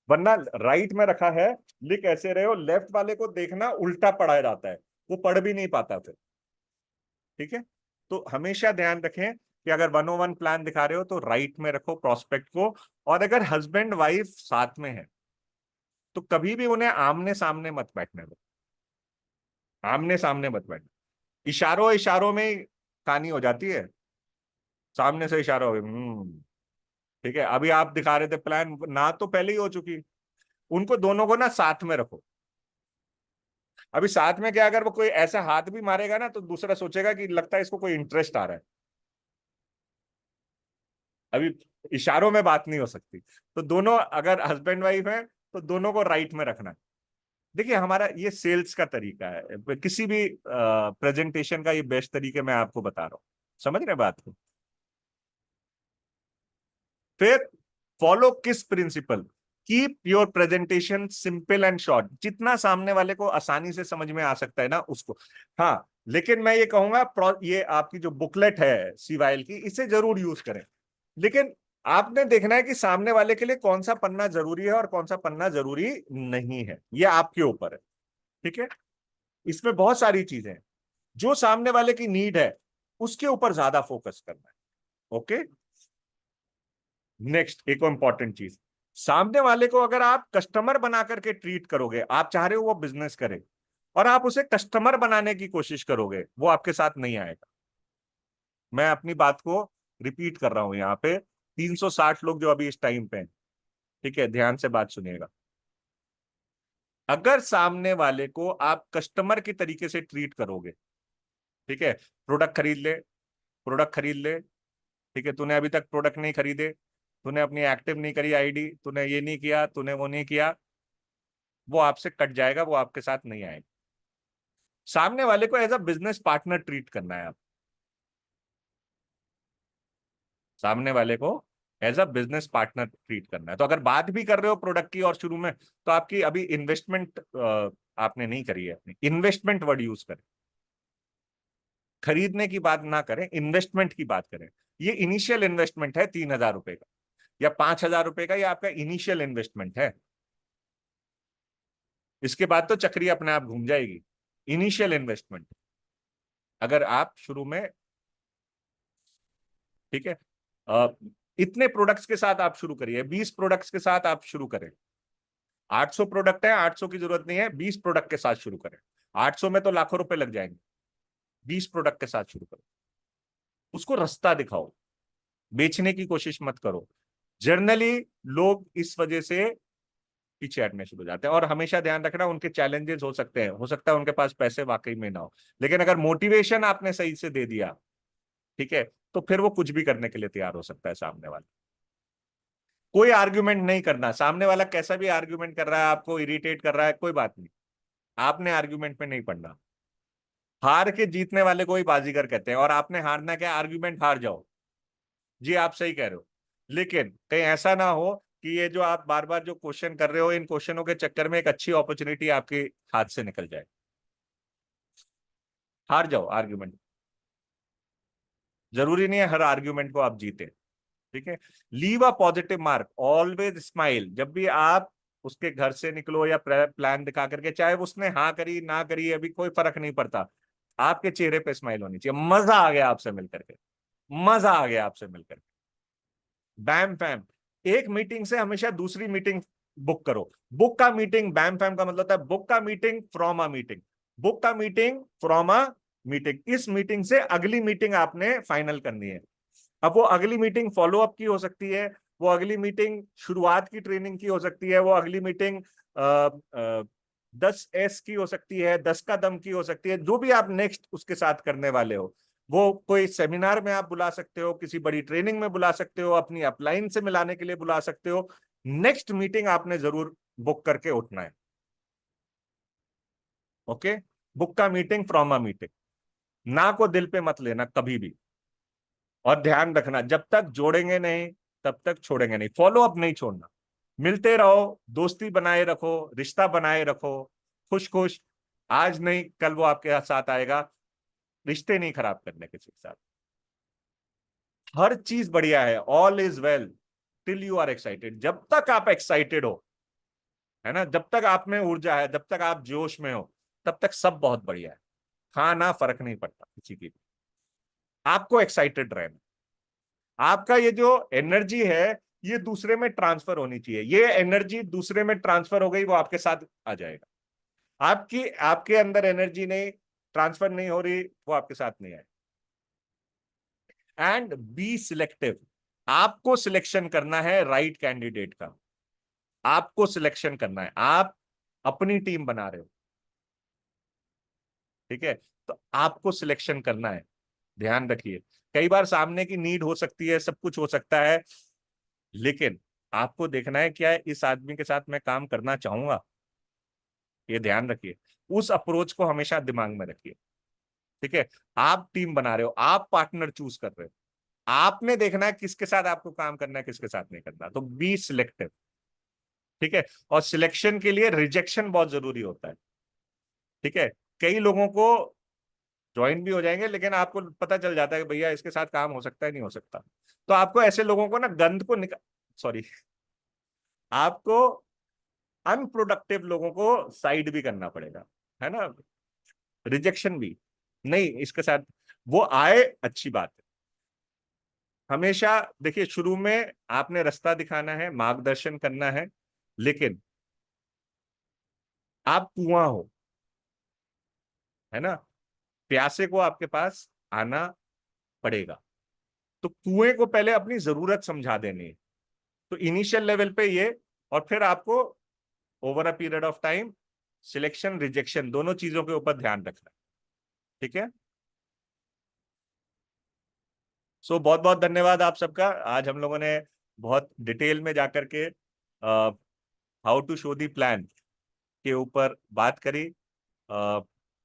वरना राइट में रखा है, लिख ऐसे रहे हो, लेफ्ट वाले को देखना उल्टा पढ़ा जाता है, वो पढ़ भी नहीं पाता फिर। ठीक है, तो हमेशा ध्यान रखें कि अगर 1-on-1 प्लान दिखा रहे हो तो राइट में रखो प्रोस्पेक्ट को। और अगर हस्बैंड वाइफ साथ में है तो कभी भी उन्हें आमने सामने मत बैठने दो। आमने सामने मत बैठो। इशारों इशारों में ही कहानी हो जाती है। सामने से इशारा हो ठीक है, अभी आप दिखा रहे थे प्लान, ना तो पहले ही हो चुकी। उनको दोनों को ना साथ में रखो। अभी साथ में क्या, अगर वो कोई ऐसा हाथ भी मारेगा ना तो दूसरा सोचेगा कि लगता है इसको कोई इंटरेस्ट आ रहा है। अभी इशारों में बात नहीं हो सकती। तो दोनों अगर हस्बैंड वाइफ है तो दोनों को राइट में रखना है। देखिए हमारा ये सेल्स का तरीका है, किसी भी प्रेजेंटेशन का ये बेस्ट तरीके मैं आपको बता रहा हूँ। समझ रहे बात को? फिर फॉलो किस principle, keep your presentation simple and short. जितना सामने वाले को आसानी से समझ में आ सकता है ना उसको। हाँ, लेकिन मैं ये कहूंगा ये आपकी जो बुकलेट है सीवाइल की, इसे जरूर यूज करें। लेकिन आपने देखना है कि सामने वाले के लिए कौन सा पन्ना जरूरी है और कौन सा पन्ना जरूरी नहीं है, ये आपके ऊपर है। ठीक है, इसमें बहुत सारी चीजें हैं। जो सामने वाले की नीड है उसके ऊपर ज्यादा फोकस करना है। ओके, नेक्स्ट एक और इंपॉर्टेंट चीज, सामने वाले को अगर आप कस्टमर बना करके ट्रीट करोगे, आप चाह रहे हो वो बिजनेस करे और आप उसे कस्टमर बनाने की कोशिश करोगे, वो आपके साथ नहीं आएगा। मैं अपनी बात को रिपीट कर रहा हूं यहाँ पे। 360 लोग जो अभी इस टाइम पे हैं, ठीक है, ध्यान से बात सुनिएगा। अगर सामने वाले को आप कस्टमर की तरीके से ट्रीट करोगे, ठीक है, प्रोडक्ट खरीद ले, प्रोडक्ट खरीद ले, ठीक है, तूने अभी तक प्रोडक्ट नहीं खरीदे, तूने अपनी एक्टिव नहीं करी आईडी, तूने ये नहीं किया, तूने वो नहीं किया, वो आपसे कट जाएगा, वो आपके साथ नहीं आएगा। सामने वाले को as a business partner treat करना है आप। सामने वाले को as a business partner treat करना है। तो अगर बात भी कर रहे हो प्रोडक्ट की और शुरू में, तो आपकी अभी इन्वेस्टमेंट आपने नहीं करी है, अपनी इन्वेस्टमेंट वर्ड यूज करें। खरीदने की बात ना करें, इन्वेस्टमेंट की बात करें। ये इनिशियल इन्वेस्टमेंट है 3,000 रुपए का या 5,000 रुपए का, ये आपका इनिशियल इन्वेस्टमेंट है। इसके बाद तो चक्री अपने आप घूम जाएगी। इनिशियल इन्वेस्टमेंट, अगर आप शुरू में, ठीक है, इतने प्रोडक्ट्स के साथ आप शुरू करिए, 20 प्रोडक्ट्स के साथ आप शुरू करें। 800 प्रोडक्ट है, 800 की जरूरत नहीं है, 20 प्रोडक्ट के साथ शुरू करें। 800 में तो लाखों रुपए लग जाएंगे, 20 प्रोडक्ट के साथ शुरू करो। उसको रास्ता दिखाओ। बेचने की कोशिश मत करो। जनरली लोग इस वजह से पीछे हटने शुरू हो जाते हैं। और हमेशा ध्यान रखना, उनके चैलेंजेस हो सकते हैं, हो सकता है उनके पास पैसे वाकई में ना हो, लेकिन अगर मोटिवेशन आपने सही से दे दिया, ठीक है, तो फिर वो कुछ भी करने के लिए तैयार हो सकता है सामने वाला। कोई आर्ग्यूमेंट नहीं करना, सामने वाला कैसा भी आर्ग्यूमेंट कर रहा है, आपको इरिटेट कर रहा है, कोई बात नहीं, आपने आर्ग्यूमेंट में नहीं पड़ना। हार के जीतने वाले को ही बाजीगर कहते हैं, और आपने हारना क्या, आर्ग्यूमेंट हार जाओ। जी आप सही कह रहे हो, लेकिन कहीं ऐसा ना हो कि ये जो आप बार बार जो क्वेश्चन कर रहे हो, इन क्वेश्चनों के चक्कर में एक अच्छी अपॉर्चुनिटी आपके हाथ से निकल जाए। हार जाओ आर्ग्यूमेंट, जरूरी नहीं है हर आर्ग्यूमेंट को आप जीते, ठीक है। Leave a positive mark, always smile. जब भी आप उसके घर से निकलो या प्लान दिखा करके, चाहे उसने हाँ करी ना करी, अभी कोई फर्क नहीं पड़ता, आपके चेहरे पे स्माइल होनी चाहिए। मजा आ गया आपसे मिलकर के, मजा आ गया आपसे मिलकर, बैम फैम। एक मीटिंग से हमेशा दूसरी मीटिंग बुक करो। बुक का मीटिंग, बैम फैम का मतलब होता है बुक का meeting from a meeting, book का मीटिंग फ्रॉम अ मीटिंग। इस मीटिंग से अगली मीटिंग आपने फाइनल करनी है। अब वो अगली मीटिंग फॉलो अप की हो सकती है, वो अगली मीटिंग शुरुआत की ट्रेनिंग की हो सकती है, वो अगली मीटिंग 10S की हो सकती है, 10 का दम की हो सकती है, जो भी आप नेक्स्ट उसके साथ करने वाले हो। वो कोई सेमिनार में आप बुला सकते हो, किसी बड़ी ट्रेनिंग में बुला सकते हो, अपनी अपलाइन से मिलाने के लिए बुला सकते हो। नेक्स्ट मीटिंग आपने जरूर बुक करके उठना है। ओके, बुक का मीटिंग फ्रॉम अ मीटिंग। ना को दिल पे मत लेना कभी भी, और ध्यान रखना, जब तक जोड़ेंगे नहीं तब तक छोड़ेंगे नहीं। फॉलो अप नहीं छोड़ना, मिलते रहो, दोस्ती बनाए रखो, रिश्ता बनाए रखो, खुश खुश। आज नहीं कल वो आपके साथ आएगा, रिश्ते नहीं खराब करने किसी के साथ। हर चीज बढ़िया है, all is well till you are excited. जब तक आप एक्साइटेड हो, है ना, जब तक आप में ऊर्जा है, जब तक आप जोश में हो, तब तक सब बहुत बढ़िया है। हाँ ना फर्क नहीं पड़ता किसी की भी। आपको एक्साइटेड रहना, आपका ये जो एनर्जी है ये दूसरे में ट्रांसफर होनी चाहिए। ये एनर्जी दूसरे में ट्रांसफर हो गई, वो आपके साथ आ जाएगा। आपकी आपके अंदर एनर्जी नहीं ट्रांसफर नहीं हो रही, वो आपके साथ नहीं आएगी। एंड बी सिलेक्टिव, आपको सिलेक्शन करना है राइट कैंडिडेट का, आपको सिलेक्शन करना है। आप अपनी टीम बना रहे हो, ठीक है, तो आपको सिलेक्शन करना है। ध्यान रखिए, कई बार सामने की नीड हो सकती है, सब कुछ हो सकता है, लेकिन आपको देखना है क्या इस आदमी के साथ मैं काम करना चाहूंगा। ये ध्यान रखिए, उस अप्रोच को हमेशा दिमाग में रखिए, ठीक है। आप टीम बना रहे हो, आप पार्टनर चूज कर रहे हो, आपने देखना है किसके साथ आपको काम करना है, किसके साथ नहीं करना। तो बी सिलेक्टिव, ठीक है। और सिलेक्शन के लिए रिजेक्शन बहुत जरूरी होता है, ठीक है। कई लोगों को ज्वाइन भी हो जाएंगे, लेकिन आपको पता चल जाता है कि भैया इसके साथ काम हो सकता है नहीं हो सकता, तो आपको ऐसे लोगों को ना गंद को सॉरी, आपको अनप्रोडक्टिव लोगों को साइड भी करना पड़ेगा, है ना। रिजेक्शन भी नहीं, इसके साथ वो आए अच्छी बात है। हमेशा देखिए, शुरू में आपने रास्ता दिखाना है, मार्गदर्शन करना है, लेकिन आप कुआं हो, है ना, प्यासे को आपके पास आना पड़ेगा। तो कुएं को पहले अपनी जरूरत समझा देनी है। तो इनिशियल लेवल पे ये, और फिर आपको over a period of time selection rejection दोनों चीजों के ऊपर ध्यान रखना है, ठीक है। सो बहुत बहुत धन्यवाद आप सबका। आज हम लोगों ने बहुत डिटेल में जाकर के how to show the plan के ऊपर बात करी।